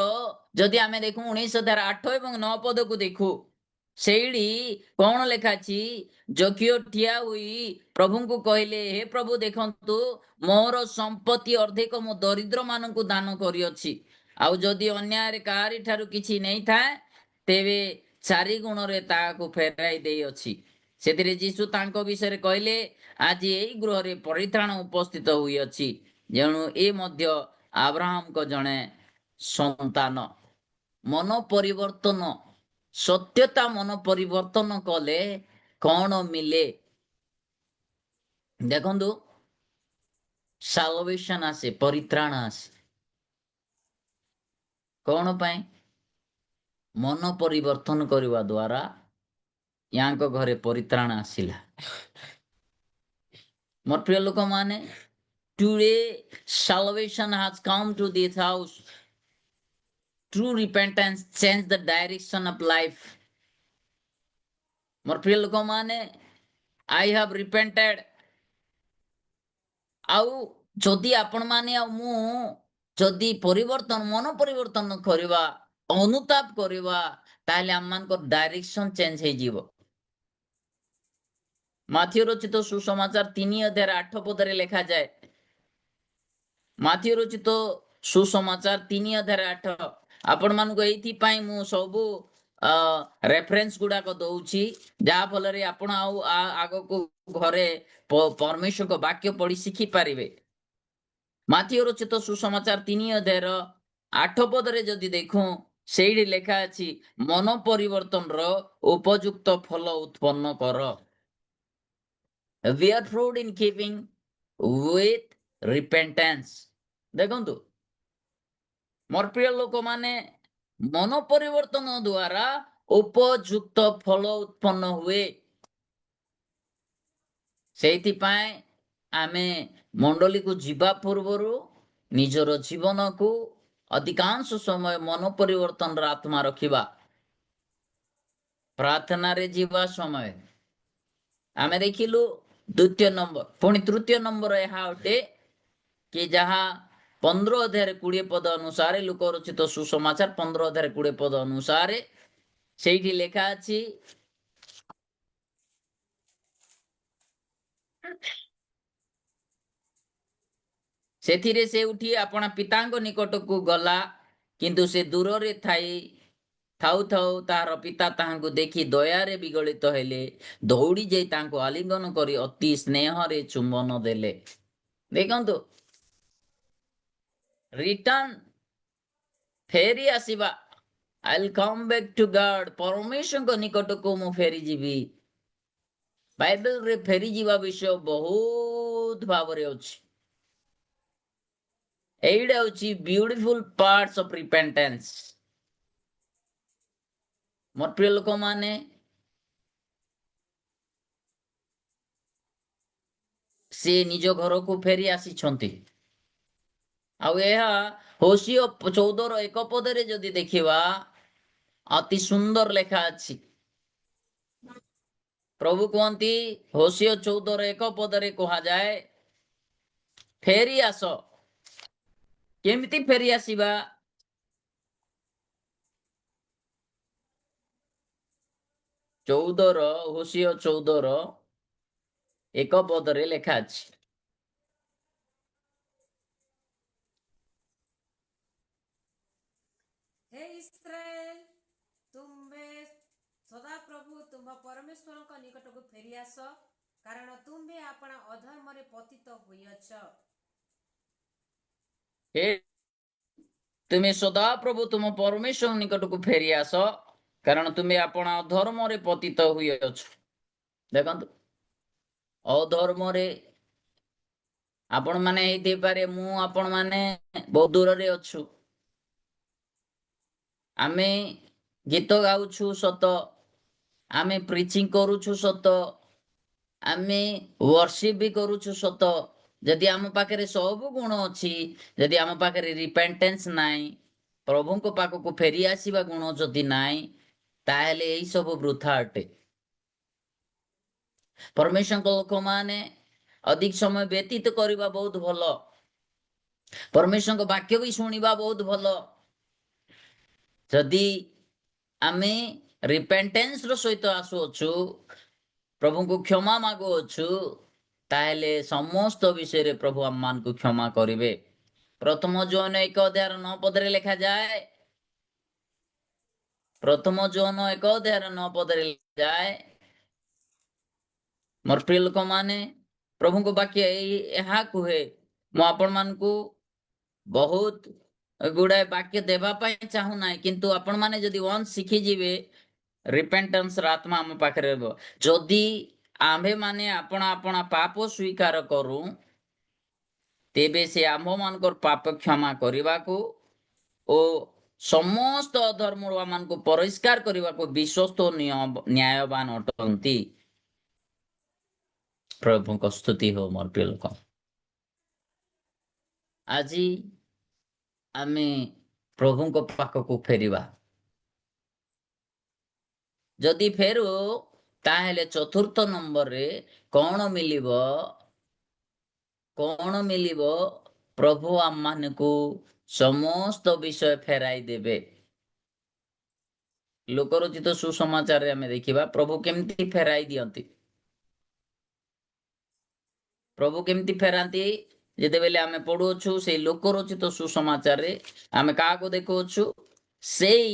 Speaker 2: ଯଦି ଆମେ ଦେଖୁ 19 ଅଧ୍ୟାୟ 8 ଏବଂ 9 ପଦକୁ ଦେଖୁ, ସେଇଠି କଣ ଲେଖା ଅଛି? ଯକ୍ଷୟ ଠିଆ ହୋଇ ପ୍ରଭୁଙ୍କୁ କହିଲେ, ହେ ପ୍ରଭୁ ଦେଖନ୍ତୁ, ମୋର ସମ୍ପତ୍ତି ଅର୍ଦ୍ଧେକ ମୁଁ ଦରିଦ୍ର ମାନଙ୍କୁ ଦାନ କରିଅଛି। ଆଉ ଯଦି ଅନ୍ୟାୟରେ କାହାରି ଠାରୁ କିଛି ନେଇଥାଏ, ତେବେ 4 ଗୁଣରେ ତାହାକୁ ଫେରାଇ ଦେଇଅଛି। ସେଥିରେ ଯୀଶୁ ତାଙ୍କ ବିଷୟରେ କହିଲେ, ଆଜି ଏଇ ଗୃହରେ ପରିତ୍ରାଣ ଉପସ୍ଥିତ ହୋଇଅଛି, ଯେଣୁ ଏ ମଧ୍ୟ ଆବ୍ରାହମଙ୍କ ଜଣେ ସନ୍ତାନ। ମନ ପରିବର୍ତ୍ତନ, ସତ୍ୟତା ମନ ପରିବର୍ତ୍ତନ କଲେ କଣ ମିଳେ? ଦେଖନ୍ତୁ, ସାଲଭେସନ ଆସେ, ପରିତ୍ରାଣ ଆସେ। କଣ ପାଇଁ? ମନ ପରିବର୍ତ୍ତନ କରିବା ଦ୍ୱାରା ୟାଙ୍କ ଘରେ ପରିତ୍ରାଣ ଆସିଲା। ମୋର ପ୍ରିୟ ଲୋକମାନେ, today salvation has come to this house. True repentance change the direction of life. ମୋର ପ୍ରିୟ ଲୋକମାନେ, I have repented। ଆଉ ଯଦି ଆପଣ ମାନେ ଆଉ ମୁଁ ଯଦି ପରିବର୍ତ୍ତନ, ମନ ପରିବର୍ତ୍ତନ କରିବା, ଅନୁତାପ କରିବା, ତାହେଲେ ଆମମାନଙ୍କର ଡାଇରେକ୍ସନ ଚେଞ୍ଜ ହେଇଯିବ। ମାଥିଉ ରଚିତ ସୁସମାଚାର 3 ଅଧ୍ୟାୟ 8 ପଦରେ ଲେଖାଯାଏ। ମାଥିଉ ରଚିତ ସୁସମାଚାର 3 ଅଧ୍ୟାୟ 8। ଆପଣ ମାନଙ୍କୁ ଏଇଥିପାଇଁ ମୁଁ ସବୁ ରେଫରେନ୍ସ ଗୁଡାକ ଦଉଛି, ଯାହା ଫଳରେ ଆପଣ ଆଉ ଆଗକୁ ଘରେ ପରମେଶ୍ୱରଙ୍କ ବାକ୍ୟ ପଢି ଶିଖି ପାରିବେ। ମାଥିଉ ରଚିତ ସୁସମାଚାର 3 ଅଧ୍ୟାୟର 8 ପଦରେ ଯଦି ଦେଖୁ, ସେଇଠି ଲେଖା ଅଛି, ମନ ପରିବର୍ତ୍ତନର ଉପଯୁକ୍ତ ଫଳ ଉତ୍ପନ୍ନ କର। bear fruit in keeping with repentance। ଦେଖନ୍ତୁ ମୋର ପ୍ରିୟ ଲୋକମାନେ, ମନ ପରିବର୍ତ୍ତନ ଦ୍ୱାରା ଉପଯୁକ୍ତ ଫଳ ଉତ୍ପନ୍ନ ହୁଏ। ସେଇଥିପାଇଁ ଆମେ ମଣ୍ଡଳୀକୁ ଯିବା ପୂର୍ବରୁ ନିଜର ଜୀବନକୁ ଅଧିକାଂଶ ସମୟ ମନ ପରିବର୍ତ୍ତନର ଆତ୍ମା ରଖିବା। ପ୍ରାର୍ଥନାରେ ଯିବା ସମୟ ଆମେ ଦେଖିଲୁ ଦ୍ୱିତୀୟ ନମ୍ବର। ପୁଣି ତୃତୀୟ ନମ୍ବର ଏହା ଅଟେ କି ଯାହା 15 ଅଧ୍ୟାୟରେ 20 ପଦ ଅନୁସାରେ, ଲୋକ ରଚିତ ସୁସମାଚାର 15 ଅଧ୍ୟାୟରେ 20 ପଦ ଅନୁସାରେ ସେଇଠି ଲେଖା ଅଛି, ସେଥିରେ ସେ ଉଠି ଆପଣା ପିତାଙ୍କ ନିକଟକୁ ଗଲା, କିନ୍ତୁ ସେ ଦୂରରେ ଥାଇ ଥାଉ ଥାଉ ତାହାର ପିତା ତାହାଙ୍କୁ ଦେଖି ଦୟାରେ ବିଗଳିତ ହେଲେ, ଦୌଡ଼ି ଯାଇ ତାଙ୍କୁ ଆଲିଙ୍ଗନ କରି ଅତି ସ୍ନେହରେ ଚୁମ୍ବନ ଦେଲେ। ଦେଖନ୍ତୁ, ରିଟର୍ନ, ଫେରି ଆସିବା। I'll come back to God. ପରମେଶ୍ୱରଙ୍କ ନିକଟକୁ ମୁଁ ଫେରିଯିବି। ବାଇବେଲରେ ଫେରିଯିବା ବିଷୟ ବହୁତ ଭାବରେ ଅଛି। ଏଇଟା ହେଉଛି ବ୍ୟୁଟିଫୁଲ ପାର୍ଟସ ଅଫ ରିପେଣ୍ଟାନ୍ସ। ମୋର ପ୍ରିୟ ଲୋକମାନେ, ସେ ନିଜ ଘରକୁ ଫେରି ଆସିଛନ୍ତି। ଆଉ ଏହା ହୋସିଅ 14:1 ପଦରେ ଯଦି ଦେଖିବା, ଅତି ସୁନ୍ଦର ଲେଖା ଅଛି। ପ୍ରଭୁ କୁହନ୍ତି, ହୋସିଅ 14:1 ପଦରେ କୁହାଯାଏ, ଫେରି ଆସ। କେମିତି ଫେରି ଆସିବା? ହୋସିଅ 14:1 ପଦରେ ଲେଖା ଅଛି।
Speaker 1: ହେ ଇସ୍ରାଏଲ, ତୁମ୍ଭେ ସଦାପ୍ରଭୁ ତୁମ୍ଭ ପରମେଶ୍ୱରଙ୍କ ନିକଟକୁ ଫେରି ଆସ, କାରଣ ତୁମ୍ଭେ ଆପଣା ଅଧର୍ମରେ ପତିତ ହୋଇଅଛ।
Speaker 2: ହେ ତୁମେ ସଦାପ୍ରଭୁ ତୁମ ପରମେଶ୍ୱର ନିକଟକୁ ଫେରି ଆସ, କାରଣ ତୁମେ ଆପଣା ଅଧର୍ମରେ ପତିତ ହୋଇଅଛ। ଦେଖନ୍ତୁ, ଅଧର୍ମରେ ଆପଣମାନେ ହେଇଥାଇପାରେ, ମୁଁ ଆପଣମାନେ ବହୁତ ଦୂରରେ ଅଛୁ। ଆମେ ଗୀତ ଗାଉଛୁ ସତ, ଆମେ ପ୍ରିଚିଂ କରୁଛୁ ସତ, ଆମେ ୱର୍ସିପ ବି କରୁଛୁ ସତ। ଯଦି ଆମ ପାଖରେ ସବୁ ଗୁଣ ଅଛି, ଯଦି ଆମ ପାଖରେ ରିପେଣ୍ଟେନ୍ସ ନାହିଁ, ପ୍ରଭୁଙ୍କ ପାଖକୁ ଫେରି ଆସିବା ଗୁଣ ଯଦି ନାହିଁ, ତାହେଲେ ଏଇ ସବୁ ବୃଥା ଅଟେ। ପରମେଶ୍ୱରଙ୍କ ଲୋକମାନେ ଅଧିକ ସମୟ ବ୍ୟତୀତ କରିବା ବହୁତ ଭଲ। ପରମେଶ୍ୱରଙ୍କ ବାକ୍ୟ ବି ଶୁଣିବା ବହୁତ ଭଲ। ଯଦି ଆମେ ରିପେଣ୍ଟେନ୍ସର ସହିତ ଆସୁଅଛୁ, ପ୍ରଭୁଙ୍କୁ କ୍ଷମା ମାଗୁଅଛୁ, ତାହେଲେ ସମସ୍ତ ବିଷୟରେ ପ୍ରଭୁ ଆମମାନଙ୍କୁ କ୍ଷମା କରିବେ। ପ୍ରଥମ ଜୋନ 1:9 ପଦରେ ଲେଖାଯାଏ, ପ୍ରଥମ ଜୋନ 1:9 ପଦରେ ଲେଖାଯାଏ, ମୋର ପ୍ରିୟ ଲୋକମାନେ, ପ୍ରଭୁଙ୍କ ବାକ୍ୟ ଏହା କୁହେ। ମୁଁ ଆପଣମାନଙ୍କୁ ବହୁତ ଗୁଡାଏ ବାକ୍ୟ ଦେବା ପାଇଁ ଚାହୁଁନାହିଁ, କିନ୍ତୁ ଆପଣମାନେ ଯଦି ୱାନ୍ସ ଶିଖିଯିବେ, ରିପେଣ୍ଟାନ୍ସର ଆତ୍ମା ଆମ ପାଖରେ ରହିବ। ଯଦି ଆମ୍ଭେମାନେ ଆପଣା ପାପ ସ୍ୱୀକାର କରୁ, ତେବେ ସେ ଆମ୍ଭମାନଙ୍କର ପାପ କ୍ଷମା କରିବାକୁ ଓ ସମସ୍ତ ଅଧର୍ମରୁ ଆମମାନଙ୍କୁ ପରିଷ୍କାର କରିବାକୁ ବିଶ୍ୱସ୍ତ ଓ ନ୍ୟାୟବାନ ଅଟନ୍ତି। ପ୍ରଭୁଙ୍କ ସ୍ତୁତି ହଉ। ମୋର ପ୍ରିୟ ଲୋକ, ଆଜି ଆମେ ପ୍ରଭୁଙ୍କ ପାଖକୁ ଫେରିବା। ଯଦି ଫେରୁ, ତାହେଲେ ଚତୁର୍ଥ ନମ୍ବରରେ କଣ ମିଳିବ? କଣ ମିଳିବ? ପ୍ରଭୁ ଆମମାନଙ୍କୁ ସମସ୍ତ ବିଷୟ ଫେରାଇ ଦେବେ। ଲୋକରଚିତ ସୁସମାଚାରରେ ଆମେ ଦେଖିବା ପ୍ରଭୁ କେମିତି ଫେରାଇ ଦିଅନ୍ତି। ପ୍ରଭୁ କେମିତି ଫେରାନ୍ତି? ଯେତେବେଳେ ଆମେ ପଢୁଅଛୁ ସେଇ ଲୋକରଚିତ ସୁସମାଚାରରେ ଆମେ କାହାକୁ ଦେଖୁଅଛୁ? ସେଇ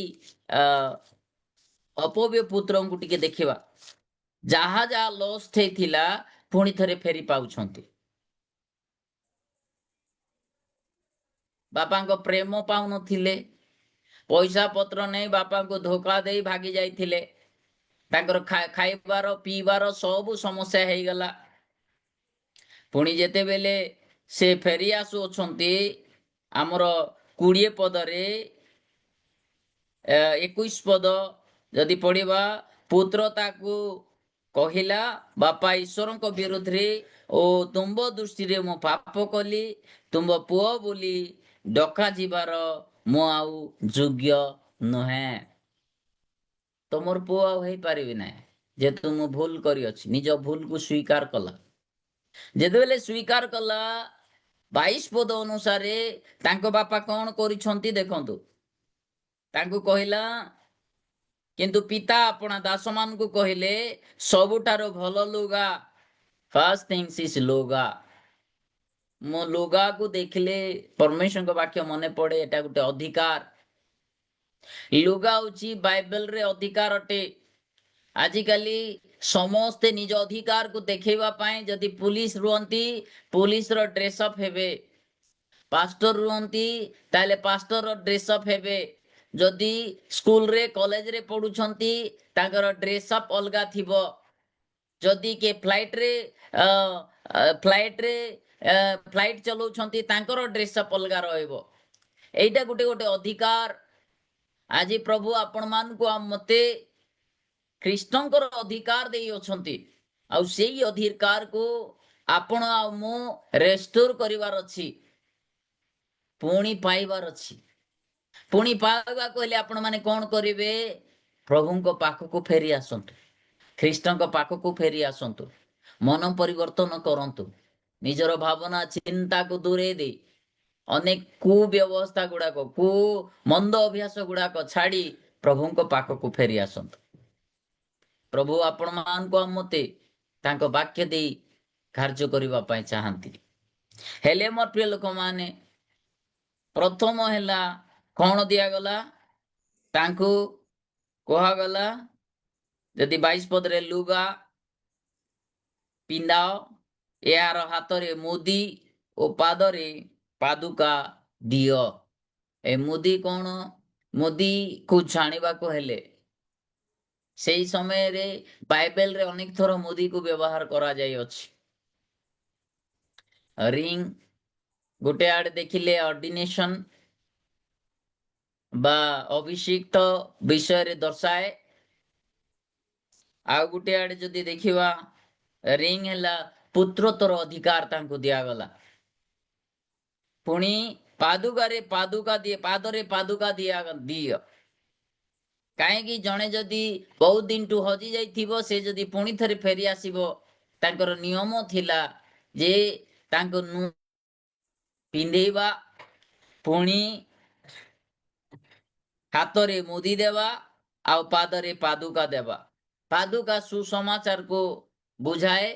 Speaker 2: ଅପବ୍ୟ ପୁତ୍ରଙ୍କୁ ଟିକେ ଦେଖିବା। ଯାହା ଯାହା ଲସ୍ ହେଇଥିଲା ପୁଣି ଥରେ ଫେରି ପାଉଛନ୍ତି। ବାପାଙ୍କ ପ୍ରେମ ପାଉନଥିଲେ, ପଇସା ପତ୍ର ନେଇ ବାପାଙ୍କୁ ଧୋକା ଦେଇ ଭାଗି ଯାଇଥିଲେ, ତାଙ୍କର ଖାଇବାର ପିଇବାର ସବୁ ସମସ୍ୟା ହେଇଗଲା। ପୁଣି ଯେତେବେଳେ ସେ ଫେରି ଆସୁଅଛନ୍ତି, ଆମର 20 ପଦରେ 21 ପଦ ଯଦି ପଢିବା, ପୁତ୍ର ତାକୁ କହିଲା, ବାପା ଈଶ୍ୱରଙ୍କ ବିରୁଦ୍ଧରେ ଓ ତୁମ୍ଭ ଦୃଷ୍ଟିରେ ମୁଁ ପାପ କଲି, ତୁମ୍ଭ ପୁଅ ବୋଲି ଡକାଯିବାର ମୁଁ ଆଉ ଯୋଗ୍ୟ ନୁହେଁ। ତମର ପୁଅ ଆଉ ହେଇପାରିବି ନାହିଁ, ଯେହେତୁ ମୁଁ ଭୁଲ କରିଅଛି। ନିଜ ଭୁଲକୁ ସ୍ୱୀକାର କଲା। ଯେତେବେଳେ ସ୍ୱୀକାର କଲା, 22 ପଦ ଅନୁସାରେ ତାଙ୍କ ବାପା କଣ କରିଛନ୍ତି ଦେଖନ୍ତୁ। ତାଙ୍କୁ କହିଲା, କିନ୍ତୁ ପିତା ଆପଣା ଦାସମାନଙ୍କୁ କହିଲେ, ସବୁଠାରୁ ଭଲ ଲୁଗା, ଫାର୍ଷ୍ଟ ଥିଙ୍ଗସ୍ ଇଜ ଲୁଗା। ମୁଁ ଲୁଗାକୁ ଦେଖିଲେ ପରମେଶ୍ୱରଙ୍କ ବାକ୍ୟ ମନେ ପଡେ, ଏଟା ଗୋଟେ ଅଧିକାର। ଲୁଗା ହଉଛି ବାଇବେଲରେ ଅଧିକାର ଅଟେ। ଆଜିକାଲି ସମସ୍ତେ ନିଜ ଅଧିକାରକୁ ଦେଖେଇବା ପାଇଁ ଯଦି ପୁଲିସ ରୁହନ୍ତି ପୁଲିସର ଡ୍ରେସଅପ୍ ହେବେ, ପାଷ୍ଟର ରୁହନ୍ତି ତାହେଲେ ପାଷ୍ଟରର ଡ୍ରେସଅପ୍ ହେବେ, ଯଦି ସ୍କୁଲରେ କଲେଜରେ ପଢୁଛନ୍ତି ତାଙ୍କର ଡ୍ରେସଅପ୍ ଅଲଗା ଥିବ, ଯଦି କିଏ ଫ୍ଲାଇଟରେ ଫ୍ଲାଇଟ ଚଲାଉଛନ୍ତି ତାଙ୍କର ଡ୍ରେସଅପ୍ ଅଲଗା ରହିବ। ଏଇଟା ଗୋଟେ ଗୋଟେ ଅଧିକାର ଆଜି ପ୍ରଭୁ ଆପଣ ମାନଙ୍କୁ ଆଉ ମତେ ଖ୍ରୀଷ୍ଟଙ୍କର ଅଧିକାର ଦେଇ ଅଛନ୍ତି। ଆଉ ସେଇ ଅଧିକାରକୁ ଆପଣ ଆଉ ମୁଁ ରେଷ୍ଟୋର କରିବାର ଅଛି, ପୁଣି ପାଇବାର ଅଛି। ପୁଣି ପାଇବାକୁ ହେଲେ ଆପଣ ମାନେ କଣ କରିବେ? ପ୍ରଭୁଙ୍କ ପାଖକୁ ଫେରି ଆସନ୍ତୁ, ଖ୍ରୀଷ୍ଟଙ୍କ ପାଖକୁ ଫେରି ଆସନ୍ତୁ, ମନ ପରିବର୍ତ୍ତନ କରନ୍ତୁ, ନିଜର ଭାବନା ଚିନ୍ତାକୁ ଦୂରେଇ ଦେଇ ଅନେକ କୁବ୍ୟବସ୍ଥା ଗୁଡାକ ମନ୍ଦ ଅଭ୍ୟାସ ଗୁଡାକ ଛାଡି ପ୍ରଭୁଙ୍କ ପାଖକୁ ଫେରି ଆସନ୍ତୁ। ପ୍ରଭୁ ଆପଣ ମାନଙ୍କୁ ଆଉ ମତେ ତାଙ୍କ ବାକ୍ୟ ଦେଇ କାର୍ଯ୍ୟ କରିବା ପାଇଁ ଚାହାନ୍ତି। ହେଲେ ମୋର ପ୍ରିୟ ଲୋକମାନେ, ପ୍ରଥମ ହେଲା କଣ ଦିଆଗଲା? ତାଙ୍କୁ କୁହାଗଲା ଯଦି 22 ପଦରେ ଲୁଗା ପିନ୍ଧାଅ, ଏହାର ହାତରେ ମୁଦି ଓ ପାଦରେ ପାଦୁକା ଦିଅ। ଏ ମୁଦି କଣ? ମୁଦିକୁ ଜାଣିବାକୁ ହେଲେ ସେଇ ସମୟରେ ବାଇବେଲରେ ଅନେକ ଥର ମୁଦିକୁ ବ୍ୟବହାର କରାଯାଇଅଛି। ରିଙ୍ଗ ଗୋଟେ ଆଡେ ଦେଖିଲେ ଅର୍ଡିନେସନ ବା ଅଭିଷିକ୍ତ ବିଷୟରେ ଦର୍ଶାଏ, ଆଉ ଗୋଟେ ଆଡେ ଯଦି ଦେଖିବା ରିଙ୍ଗ ହେଲା ପୁତ୍ରତ୍ୱର ଅଧିକାର ତାଙ୍କୁ ଦିଆଗଲା। ପୁଣି ପାଦୁକାରେ ପାଦୁକା ପାଦରେ ପାଦୁକା ଦିଅ। କାହିଁକି? ଜଣେ ଯଦି ବହୁତ ଦିନଠୁ ହଜି ଯାଇଥିବ, ସେ ଯଦି ପୁଣି ଥରେ ଫେରି ଆସିବ, ତାଙ୍କର ନିୟମ ଥିଲା ଯେ ତାଙ୍କୁ ପିନ୍ଧେଇବା, ପୁଣି ହାତରେ ମୁଦି ଦେବା, ଆଉ ପାଦରେ ପାଦୁକା ଦେବା। ପାଦୁକା ସୁସମାଚାରକୁ ବୁଝାଏ,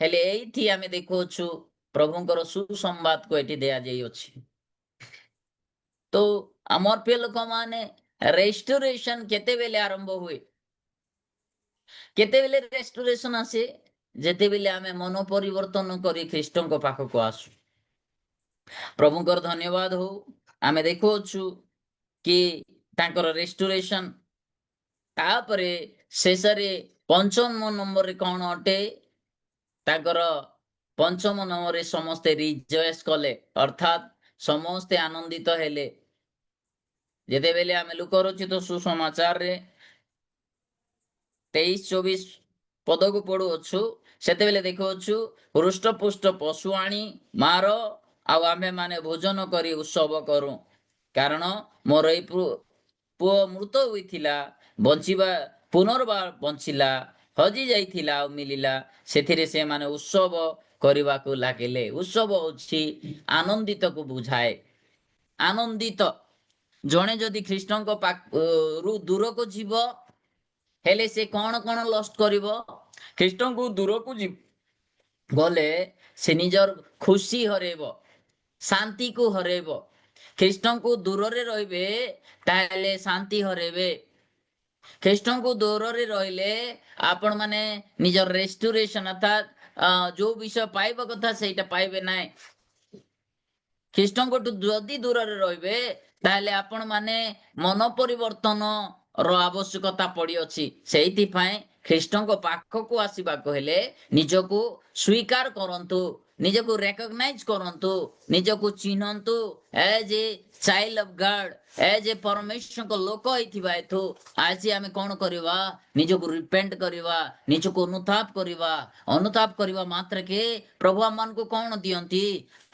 Speaker 2: ହେଲେ ଏଇଠି ଆମେ ଦେଖୁଅଛୁ ପ୍ରଭୁଙ୍କର ସୁସମ୍ବାଦକୁ ଏଠି ଦିଆଯାଇଅଛି। ତ ଆମର ପ୍ରିୟ ଲୋକମାନେ, ରେଷ୍ଟୋରେସନ କେତେବେଳେ ଆରମ୍ଭ ହୁଏ? କେତେବେଳେ ରେଷ୍ଟୋରେସନ ଆସେ? ଯେତେବେଳେ ଆମେ ମନ ପରିବର୍ତ୍ତନ କରି ଖ୍ରୀଷ୍ଟଙ୍କ ପାଖକୁ ଆସୁ। ପ୍ରଭୁଙ୍କର ଧନ୍ୟବାଦ ହଉ, ଆମେ ଦେଖୁଅଛୁ କି ତାଙ୍କର ରେଷ୍ଟୋରେସନ। ତାପରେ ଶେଷରେ ପଞ୍ଚମ ନମ୍ବରରେ କଣ ଅଟେ? ତାଙ୍କର ପଞ୍ଚମ ନମ୍ବରରେ ସମସ୍ତେ ରିଜଏସ୍ କଲେ, ଅର୍ଥାତ୍ ସମସ୍ତେ ଆନନ୍ଦିତ ହେଲେ। ଯେତେବେଳେ ଆମେ ଲୁକରଚିତ ସୁସମାଚାରରେ 23-24 ପଦକୁ ପଢୁଅଛୁ, ସେତେବେଳେ ଦେଖୁଅଛୁ ହୃଷ୍ଟପୁଷ୍ଟ ପଶୁ ଆଣି ମାର, ଆଉ ଆମେ ମାନେ ଭୋଜନ କରି ଉତ୍ସବ କରୁ, କାରଣ ମୋର ଏଇ ପୁଅ ମୃତ ହୋଇଥିଲା, ବଞ୍ଚିବା ପୁନର୍ବାର ବଞ୍ଚିଲା, ହଜି ଯାଇଥିଲା ଆଉ ମିଳିଲା। ସେଥିରେ ସେମାନେ ଉତ୍ସବ କରିବାକୁ ଲାଗିଲେ। ଉତ୍ସବ ହଉଛି ଆନନ୍ଦିତକୁ ବୁଝାଏ। ଆନନ୍ଦିତ। ଜଣେ ଯଦି ଖ୍ରୀଷ୍ଟଙ୍କ ପାଖରୁ ଦୂରକୁ ଯିବ, ହେଲେ ସେ କଣ କଣ ଲଷ୍ଟ କରିବ? ଖ୍ରୀଷ୍ଟଙ୍କୁ ଦୂରକୁ ଗଲେ ସେ ନିଜର ଖୁସି ହରେଇବ, ଶାନ୍ତିକୁ ହରେଇବ। ଖ୍ରୀଷ୍ଟଙ୍କୁ ଦୂରରେ ରହିବେ ତାହେଲେ ଶାନ୍ତି ହରେଇବେ। ଖ୍ରୀଷ୍ଟଙ୍କୁ ଦୂରରେ ରହିଲେ ଆପଣ ମାନେ ନିଜର ରେଷ୍ଟୁରେସନ ଅର୍ଥାତ୍ ଯୋଉ ବିଷୟ ପାଇବା କଥା ସେଇଟା ପାଇବେ ନାହିଁ। ଖ୍ରୀଷ୍ଟଙ୍କଠୁ ଯଦି ଦୂରରେ ରହିବେ ତାହେଲେ ଆପଣ ମାନେ ମନ ପରିବର୍ତ୍ତନ ର ଆବଶ୍ୟକତା ପଡିଅଛି। ସେଇଥିପାଇଁ ଖ୍ରୀଷ୍ଟଙ୍କ ପାଖକୁ ଆସିବାକୁ ହେଲେ ନିଜକୁ ସ୍ୱୀକାର କରନ୍ତୁ, ନିଜକୁ ରେକଗ୍ନାଇଜ କରନ୍ତୁ, ନିଜକୁ ଚିହ୍ନନ୍ତୁ as a child of God, as a ପରମେଶ୍ୱରଙ୍କ ଲୋକ ହେଇଥିବା ହେତୁ ଆଜି ଆମେ କଣ କରିବା? ନିଜକୁ ରିପେଣ୍ଟ କରିବା, ନିଜକୁ ଅନୁତାପ କରିବା। ଅନୁତାପ କରିବା ମାତ୍ରକେ ପ୍ରଭୁ ଆମମାନଙ୍କୁ କଣ ଦିଅନ୍ତି?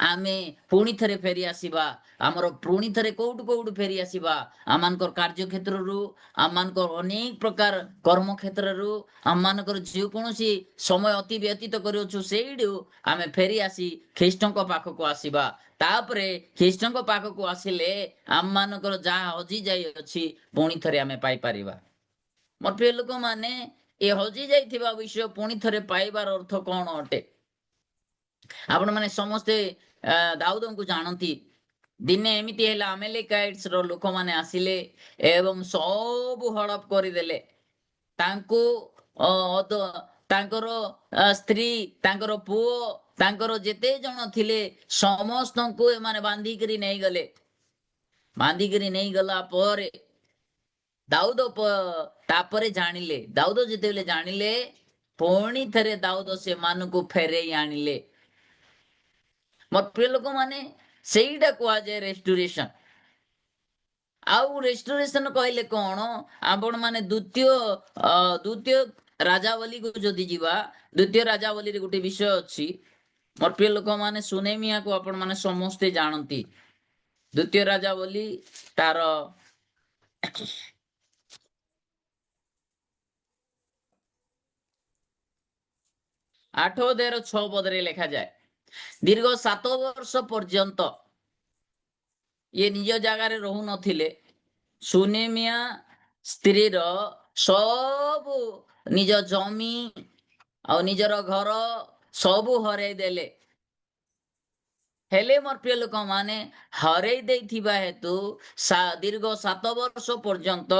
Speaker 2: ଆମେ ପୁଣି ଥରେ ଫେରି ଆସିବା। ଆମର ପୁଣି ଥରେ କୋଉଠୁ ଫେରି ଆସିବା? ଆମମାନଙ୍କର କାର୍ଯ୍ୟ କ୍ଷେତ୍ରରୁ, ଆମମାନଙ୍କର ଅନେକ ପ୍ରକାର କର୍ମ କ୍ଷେତ୍ରରୁ, ଆମମାନଙ୍କର ଯେକୌଣସି ସମୟ ଅତି ବ୍ୟତୀତ କରୁଅଛୁ ସେଇଠୁ ଆମେ ଫେରି ଆସି ଖ୍ରୀଷ୍ଟଙ୍କ ପାଖକୁ ଆସିବା। ତାପରେ ଖ୍ରୀଷ୍ଟଙ୍କ ପାଖକୁ ଆସିଲେ ଆମମାନଙ୍କର ଯାହା ହଜି ଯାଇଅଛି ପୁଣି ଥରେ ଆମେ ପାଇପାରିବା। ମୋର ପ୍ରିୟ ଲୋକମାନେ, ଏ ହଜି ଯାଇଥିବା ବିଷୟ ପୁଣି ଥରେ ପାଇବାର ଅର୍ଥ କଣ ଅଟେ? ଆପଣ ମାନେ ସମସ୍ତେ ଦାଉଦଙ୍କୁ ଜାଣନ୍ତି। ଦିନେ ଏମିତି ହେଲା ଆମେଲିକାଇଟ୍ସ ର ଲୋକମାନେ ଆସିଲେ ଏବଂ ସବୁ ହଡପ କରିଦେଲେ। ତାଙ୍କୁ ତାଙ୍କର ସ୍ତ୍ରୀ, ତାଙ୍କର ପୁଅ, ତାଙ୍କର ଯେତେ ଜଣ ଥିଲେ ସମସ୍ତଙ୍କୁ ଏମାନେ ବାନ୍ଧିକିରି ନେଇଗଲେ। ବାନ୍ଧିକିରି ନେଇଗଲା ପରେ ତାପରେ ଜାଣିଲେ, ଦାଉଦ ଯେତେବେଳେ ଜାଣିଲେ ପୁଣି ଥରେ ଦାଉଦ ସେମାନଙ୍କୁ ଫେରେଇ ଆଣିଲେ। ମୋର ପ୍ରିୟ ଲୋକମାନେ, ସେଇଟା କୁହାଯାଏ ରେଷ୍ଟୋରେସନ। ଆଉ ରେଷ୍ଟୋରେସନ କହିଲେ କଣ? ଆପଣ ମାନେ ଦ୍ଵିତୀୟ ରାଜାବଲୀକୁ ଯଦି ଯିବା, ଦ୍ଵିତୀୟ ରାଜାବଲୀରେ ଗୋଟେ ବିଷୟ ଅଛି। ମୋର ପ୍ରିୟ ଲୋକମାନେ, ସୁନେମିଆକୁ ଆପଣ ମାନେ ସମସ୍ତେ ଜାଣନ୍ତି। ଦ୍ଵିତୀୟ ରାଜାବଲୀ ତାର 8 ଅଧ୍ୟାୟର 6 ପଦରେ ଲେଖାଯାଏ, ଦୀର୍ଘ 7 ବର୍ଷ ପର୍ଯ୍ୟନ୍ତ ଇଏ ନିଜ ଜାଗାରେ ରହୁନଥିଲେ। ସୁନେମିଆ ସ୍ତ୍ରୀର ସବୁ ନିଜ ଜମି ଆଉ ନିଜର ଘର ସବୁ ହରେଇ ଦେଲେ। ହେଲେ ମୋର ପ୍ରିୟ ଲୋକମାନେ, ହରେଇ ଦେଇଥିବା ହେତୁ ଦୀର୍ଘ 7 ବର୍ଷ ପର୍ଯ୍ୟନ୍ତ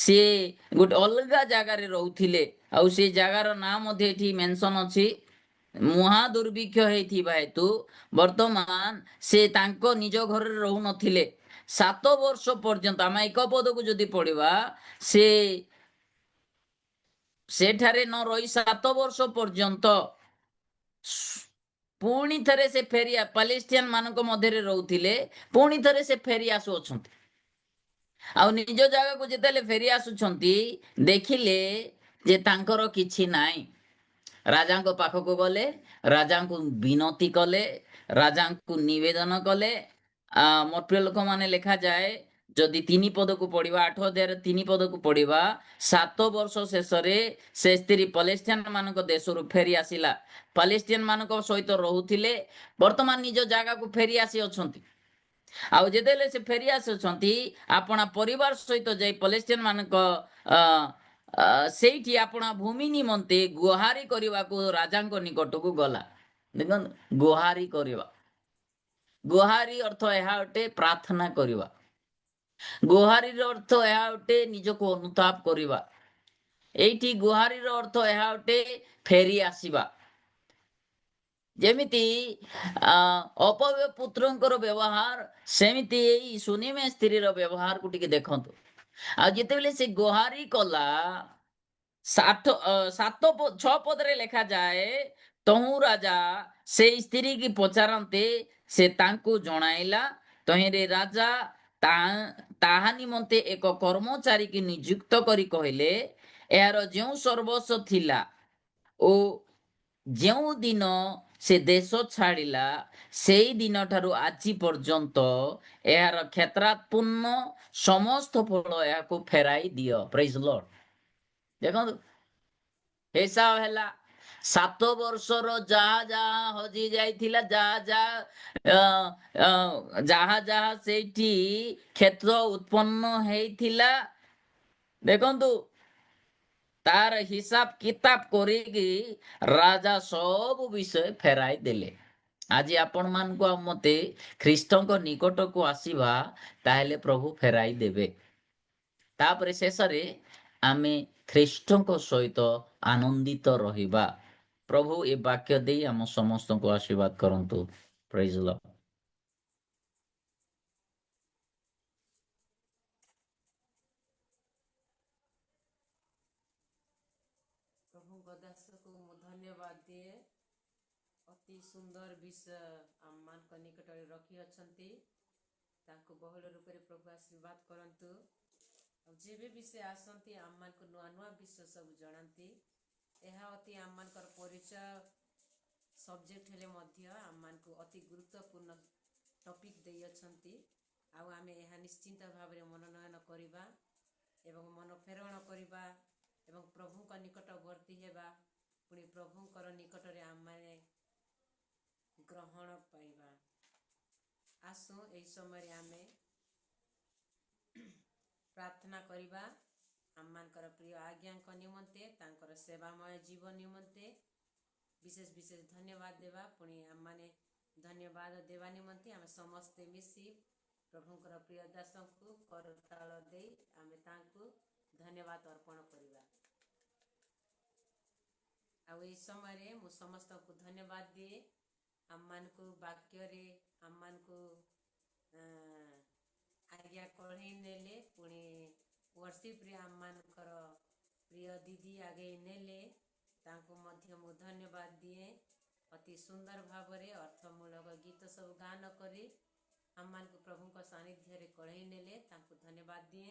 Speaker 2: ସିଏ ଗୋଟେ ଅଲଗା ଜାଗାରେ ରହୁଥିଲେ। ଆଉ ସେ ଜାଗାର ନାଁ ମଧ୍ୟ ଏଠି ମେନସନ ଅଛି। ମହା ଦୁର୍ଭିକ୍ଷ ହେଇଥିବା ହେତୁ ବର୍ତ୍ତମାନ ସେ ତାଙ୍କ ନିଜ ଘରରେ ରହୁନଥିଲେ। 7 ବର୍ଷ ପର୍ଯ୍ୟନ୍ତ ଆମେ ଏକ ପଦକୁ ଯଦି ପଢିବା, ସେ ସେଠାରେ ନ ରହି 7 ବର୍ଷ ପର୍ଯ୍ୟନ୍ତ ପୁଣି ଥରେ ସେ ପାଲେଷ୍ଟିଆନ ମାନଙ୍କ ମଧ୍ୟରେ ରହୁଥିଲେ। ପୁଣି ଥରେ ସେ ଫେରି ଆସୁଅଛନ୍ତି। ଆଉ ନିଜ ଜାଗାକୁ ଯେତେବେଳେ ଫେରି ଆସୁଛନ୍ତି, ଦେଖିଲେ ଯେ ତାଙ୍କର କିଛି ନାହିଁ। ରାଜାଙ୍କ ପାଖକୁ ଗଲେ, ରାଜାଙ୍କୁ ବିନତି କଲେ, ରାଜାଙ୍କୁ ନିବେଦନ କଲେ। ମୋ ପ୍ରିୟ ଲୋକମାନେ, ଲେଖାଯାଏ ଯଦି 3 ପଦକୁ ପଢିବା, 8 ଅଧ୍ୟାୟରେ 3 ପଦକୁ ପଢିବା, 7 ବର୍ଷ ଶେଷରେ ସେ ସ୍ତ୍ରୀ ପାଲେଷ୍ଟିଆନ ମାନଙ୍କ ଦେଶରୁ ଫେରି ଆସିଲା। ପାଲେଷ୍ଟିଆନ ମାନଙ୍କ ସହିତ ରହୁଥିଲେ, ବର୍ତ୍ତମାନ ନିଜ ଜାଗାକୁ ଫେରି ଆସି ଅଛନ୍ତି। ଆଉ ଯେତେବେଳେ ସେ ଫେରି ଆସୁଛନ୍ତି, ଆପଣା ପରିବାର ସହିତ ଯାଇ ପାଲେଷ୍ଟିଆନ ମାନଙ୍କ ସେଇଠି ଆପଣା ଭୂମି ନିମନ୍ତେ ଗୁହାରି କରିବାକୁ ରାଜାଙ୍କ ନିକଟକୁ ଗଲା। ଦେଖନ୍ତୁ, ଗୁହାରି କରିବା, ଗୁହାରି ଅର୍ଥ ଏହା ଅଟେ ପ୍ରାର୍ଥନା କରିବା। ଗୁହାରିର ଅର୍ଥ ଏହା ଅଟେ ନିଜକୁ ଅନୁତାପ କରିବା। ଏଇଠି ଗୁହାରିର ଅର୍ଥ ଏହା ଅଟେ ଫେରି ଆସିବା। ଯେମିତି ଅପବ୍ୟ ପୁତ୍ରଙ୍କର ବ୍ୟବହାର, ସେମିତି ଏଇ ସୁନେମିଆ ସ୍ତ୍ରୀର ବ୍ୟବହାରକୁ ଟିକେ ଦେଖନ୍ତୁ। ଆଉ ଯେତେବେଳେ ସେ ଗୁହାରି କଲା, 6 ପଦରେ ଲେଖାଯାଏ, ତହୁଁ ରାଜା ସେଇ ସ୍ତ୍ରୀ କି ପଚାରନ୍ତେ ସେ ତାଙ୍କୁ ଜଣାଇଲା। ତହିଁରେ ରାଜା ତାହା ନିମନ୍ତେ ଏକ କର୍ମଚାରୀ କି ନିଯୁକ୍ତ କରି କହିଲେ, ଏହାର ଯେଉଁ ସର୍ବସ୍ୱ ଥିଲା ଓ ଯେଉଁ ଦିନ ସେ ଦେଶ ଛାଡ଼ିଲା, ସେଇ ଦିନଠାରୁ ଆଜି ପର୍ଯ୍ୟନ୍ତ ଏହାର କ୍ଷେତ୍ରାତ୍ପୂର୍ଣ୍ଣ ସମସ୍ତ ଫଳ ଏହାକୁ ଫେରାଇ ଦିଅ। ପ୍ରେଜ୍ ଲର୍ଡ। ଦେଖନ୍ତୁ, ହିସାବ ହେଲା 7 ବର୍ଷର ଯାହା ଯାହା ହଜି ଯାଇଥିଲା, ଯାହା ଯାହା ସେଇଠି କ୍ଷେତ୍ର ଉତ୍ପନ୍ନ ହେଇଥିଲା, ଦେଖନ୍ତୁ ତାର ହିସାବ କିତାବ କରିକି ରାଜା ସବୁ ବିଷୟ ଫେରାଇ ଦେଲେ। ଆଜି ଆପଣ ମାନଙ୍କୁ ଆଉ ମତେ ଖ୍ରୀଷ୍ଟଙ୍କ ନିକଟକୁ ଆସିବା, ତାହେଲେ ପ୍ରଭୁ ଫେରାଇ ଦେବେ। ତାପରେ ଶେଷରେ ଆମେ ଖ୍ରୀଷ୍ଟଙ୍କ ସହିତ ଆନନ୍ଦିତ ରହିବା। ପ୍ରଭୁ ଏ ବାକ୍ୟ ଦେଇ ଆମ ସମସ୍ତଙ୍କୁ ଆଶୀର୍ବାଦ କରନ୍ତୁ। ପ୍ରେଜ୍ ଦ ଲର୍ଡ।
Speaker 1: ପ୍ରଭୁଙ୍କ ଦାସକୁ ମୁଁ ଧନ୍ୟବାଦ ଦିଏ। ଅତି ସୁନ୍ଦର ବିଷୟ ଆମମାନଙ୍କ ନିକଟରେ ରଖିଅଛନ୍ତି। ତାଙ୍କୁ ବହୁଳ ରୂପରେ ପ୍ରଭୁ ଆଶୀର୍ବାଦ କରନ୍ତୁ। ଆଉ ଯେବେ ବି ସେ ଆସନ୍ତି, ଆମମାନଙ୍କୁ ନୂଆ ନୂଆ ବିଷୟ ସବୁ ଜଣାନ୍ତି। ଏହା ଅତି ଆମମାନଙ୍କର ପରିଚୟ ସବଜେକ୍ଟ ହେଲେ ମଧ୍ୟ ଆମମାନଙ୍କୁ ଅତି ଗୁରୁତ୍ୱପୂର୍ଣ୍ଣ ଟପିକ୍ ଦେଇଅଛନ୍ତି। ଆଉ ଆମେ ଏହା ନିଶ୍ଚିନ୍ତ ଭାବରେ ମନୋନୟନ କରିବା ଏବଂ ମନ ପ୍ରେରଣ କରିବା ଏବଂ ପ୍ରଭୁଙ୍କ ନିକଟବର୍ତ୍ତୀ ହେବା। ପୁଣି ପ୍ରଭୁଙ୍କର ନିକଟରେ ଆମମାନେ ଗ୍ରହଣ ପାଇବା। ଆସୁ ଏହି ସମୟରେ ଆମେ ପ୍ରାର୍ଥନା କରିବା। ଆମମାନଙ୍କର ପ୍ରିୟ ଆଜ୍ଞାଙ୍କ ନିମନ୍ତେ, ତାଙ୍କର ସେବାମୟ ଜୀବନ ନିମନ୍ତେ ବିଶେଷ ଧନ୍ୟବାଦ ଦେବା। ପୁଣି ଆମମାନେ ଧନ୍ୟବାଦ ଦେବା ନିମନ୍ତେ ଆମେ ସମସ୍ତେ ମିଶି ପ୍ରଭୁଙ୍କର ପ୍ରିୟ ଦାସଙ୍କୁ କରତାଳ ଦେଇ ଆମେ ତାଙ୍କୁ ଧନ୍ୟବାଦ ଅର୍ପଣ କରିବା। ଆଉ ଏହି ସମୟରେ ମୁଁ ସମସ୍ତଙ୍କୁ ଧନ୍ୟବାଦ ଦିଏ। ଆମମାନଙ୍କୁ ବାକ୍ୟରେ ଆମମାନଙ୍କୁ ଆଜ୍ଞା କଢ଼େଇ ନେଲେ, ପୁଣି ୱର୍ସିପ୍ରେ ଆମମାନଙ୍କର ପ୍ରିୟ ଦିଦି ଆଗେଇ ନେଲେ, ତାଙ୍କୁ ମଧ୍ୟ ମୁଁ ଧନ୍ୟବାଦ ଦିଏ। ଅତି ସୁନ୍ଦର ଭାବରେ ଅର୍ଥମୂଳକ ଗୀତ ସବୁ ଗାନ କରି ଆମମାନଙ୍କୁ ପ୍ରଭୁଙ୍କ ସାନ୍ନିଧ୍ୟରେ କଢ଼େଇ ନେଲେ, ତାଙ୍କୁ ଧନ୍ୟବାଦ ଦିଏ।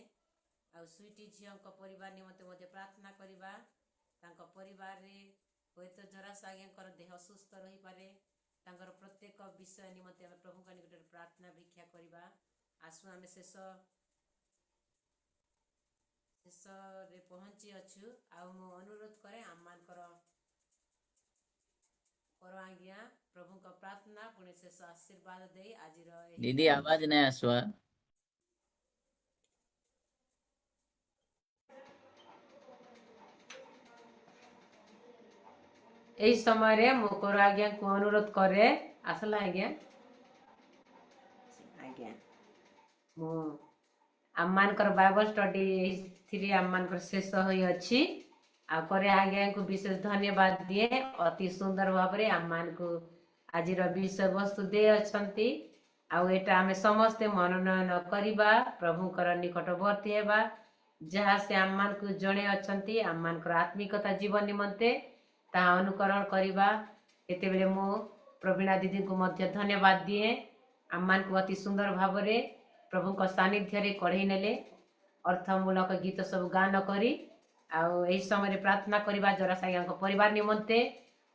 Speaker 1: ଆଉ ସୁଇଟି ଝିଅଙ୍କ ପରିବାର ନିମନ୍ତେ ମଧ୍ୟ ପ୍ରାର୍ଥନା କରିବା। ତାଙ୍କ ପରିବାରରେ ହୁଏତ ଜରାସ ଆଜ୍ଞାଙ୍କର ଦେହ ସୁସ୍ଥ ରହିପାରେ। ତାଙ୍କର ପ୍ରତ୍ୟେକ ବିଷୟ ନିମନ୍ତେ ଆମେ ପ୍ରଭୁଙ୍କ ନିକଟରେ ପ୍ରାର୍ଥନା ଭିକ୍ଷା କରିବା। ଆସୁ ଆମେ ଶେଷରେ ପହଞ୍ଚି ଅଛୁ। ଆଉ ମୁଁ ଅନୁରୋଧ କରେ ଆମମାନଙ୍କର କର ଆଜ୍ଞା ପ୍ରଭୁଙ୍କ ପ୍ରାର୍ଥନା, ପୁଣି ଶେଷ ଆଶୀର୍ବାଦ ଦେଇ ଆଜିର
Speaker 2: दीदी आवाज नहीं आसवा।
Speaker 1: ଏହି ସମୟରେ ମୁଁ କର ଆଜ୍ଞାକୁ ଅନୁରୋଧ କରେ। ଆସିଲା ଆଜ୍ଞା। ଆଜ୍ଞା ମୁଁ ଆମମାନଙ୍କର ବାଇବଲ ଷ୍ଟଡି ଏଥିରେ ଆମମାନଙ୍କର ଶେଷ ହୋଇଅଛି। ଆଉ କରେ ଆଜ୍ଞାଙ୍କୁ ବିଶେଷ ଧନ୍ୟବାଦ ଦିଏ। ଅତି ସୁନ୍ଦର ଭାବରେ ଆମମାନଙ୍କୁ ଆଜିର ବିଷୟବସ୍ତୁ ଦେଇ ଅଛନ୍ତି। ଆଉ ଏଇଟା ଆମେ ସମସ୍ତେ ମନୋନୟନ କରିବା, ପ୍ରଭୁଙ୍କର ନିକଟବର୍ତ୍ତୀ ହେବା। ଯାହା ସେ ଆମମାନଙ୍କୁ ଜଣେ ଅଛନ୍ତି ଆମମାନଙ୍କର ଆତ୍ମିକତା ଜୀବନ ନିମନ୍ତେ, ତାହା ଅନୁକରଣ କରିବା। ସେତେବେଳେ ମୁଁ ପ୍ରବୀଣା ଦିଦିଙ୍କୁ ମଧ୍ୟ ଧନ୍ୟବାଦ ଦିଏ। ଆମମାନଙ୍କୁ ଅତି ସୁନ୍ଦର ଭାବରେ ପ୍ରଭୁଙ୍କ ସାନ୍ନିଧ୍ୟରେ କଢ଼େଇ ନେଲେ, ଅର୍ଥମୂଳକ ଗୀତ ସବୁ ଗାନ କରି। ଆଉ ଏହି ସମୟରେ ପ୍ରାର୍ଥନା କରିବା ଜରାସ ଆଜ୍ଞାଙ୍କ ପରିବାର ନିମନ୍ତେ।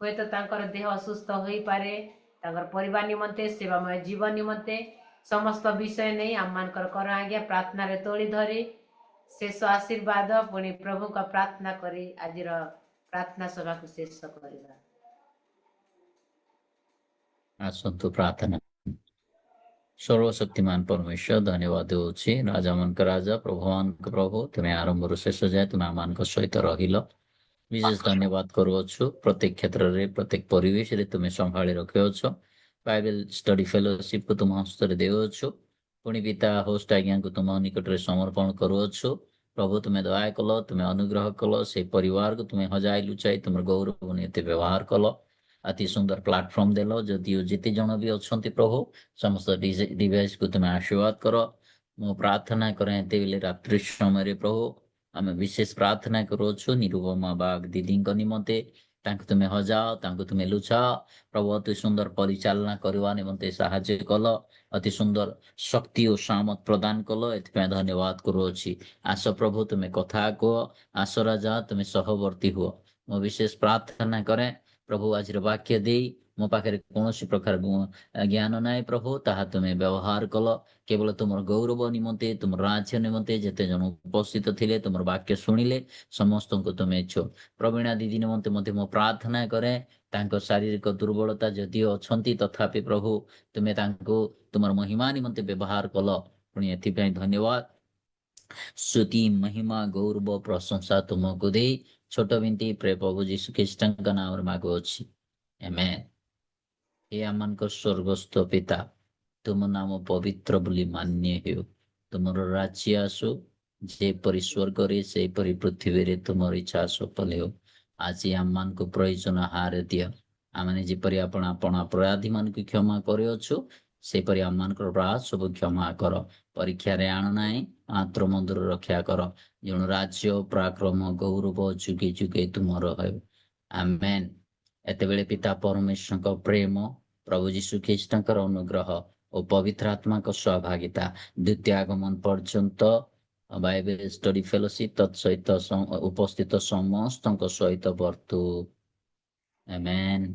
Speaker 1: ହୁଏତ ତାଙ୍କର ଦେହ ଅସୁସ୍ଥ ହୋଇପାରେ, ତାଙ୍କର ପରିବାର ନିମନ୍ତେ, ସେବାମୟ ଜୀବନ ନିମନ୍ତେ ସମସ୍ତ ବିଷୟ ନେଇ ଆମମାନଙ୍କର କର ଆଜ୍ଞା ପ୍ରାର୍ଥନାରେ ତୋଳି ଧରି ଶେଷ ଆଶୀର୍ବାଦ ପୁଣି ପ୍ରଭୁଙ୍କ ପ୍ରାର୍ଥନା କରି ଆଜିର ପ୍ରାର୍ଥନା ସଭାକୁ ଶେଷ କରିବା।
Speaker 2: ଆସନ୍ତୁ ପ୍ରାର୍ଥନା। सर्वशक्तिमान परमेश्वर धन्यवाद देउछि। राजा मनक राजा प्रभु मनक प्रभु, तुमे आरंभରୁ ଶେଷ ଯାଏ तुमे आमମାନଙ୍କ ସହିତ ରହିଲ। विशेष धन्यवाद करुअछु। प्रत्येक क्षेत्र रे, प्रत्येक परिवेश रे तुमे संभाळी रखिଅछ। बाइबल स्टडी फेलोशिप को तुम हस्तरे देउछु। पुणी पिता होस्ट आज्ञा को तुम निकट रे समर्पण करुअछु। प्रभु तुमे दया कल, तुमे अनुग्रह कल, से परिवार को तुमे हजाई लुचाई तुम गौरव नियते व्यवहार कल। अति सुंदर प्लाटफर्म देल। जदिओ जेते जन भी अछंती प्रभु, समस्त डिवाइस को तुम आशीर्वाद कर। मो प्रार्थना करें तेले रात्रि समय प्रभु आमे विशेष प्रार्थना करुछु निरुपमा बाग दीदी निमंते। तांको तुमे हजाओ, तांको तुमे लुचाओ प्रभु। अति सुंदर परिचालना करवा निमंते साहाय्य कल। अति सुंदर शक्ति और सामर्थ प्रदान कल। एथि धन्यवाद करुछि। आस प्रभु तुमे कथा कह, आस राजा तुमे सहवर्ती हुओ। मो विशेष प्रार्थना करें प्रभु आज वाक्य दे मो पाखे कौन प्रकार ज्ञान ना प्रभु, ताहा तुमे व्यवहार कल। केवल तुम गौरव निमंते, तुम राज्य निमंते जेते जन उपस्थित थिले तुम वाक्य शुणिले समस्त को तुम इच्छो। प्रवीणा दीदी निमंते मते मो प्रार्थना करे। तांको शारीरिक दुर्बलता जदिओ अछंती तथापि प्रभु तुमे तांको तुम महिमा निमंते व्यवहार कल। पुणी एथिपाई धन्यवाद। स्तुति महिमा गौरव प्रशंसा तुमको दे छोट बिनती प्रे प्रभु जीशु ख्रीष्ट का नाम मागुअछि। आमेन। हे आमनक स्वर्गस्थ पिता, तुम नाम पवित्र बोली मान्य हो। तुमर राज्य आसु, जेपरि स्वर्ग रे सेपरि पृथ्वी रे तुमर इच्छा सफल हो। आज आम को प्रयोजन हार दियो। आमने जेपरि आपण आपण अपराधी मान को क्षमा करिअछु, सेपरि आम मानकर अपराध सब क्षमा कर। परीक्षा रे आण नाही, मात्र मंदिर रक्षा कर। जण राज्य पराक्रम गौरव जुगे जुगे तुमर हो। आमेन। एतेबेले पिता परमेश्वर प्रेम, प्रभु जीशु ख्रीष्टकर अनुग्रह और पवित्र आत्मा को सहभागिता द्वितीय आगमन पर्यंत बाइबल स्टडी फेलोशिप तत्सहित उपस्थित समस्त सहित बर्तु। आमेन।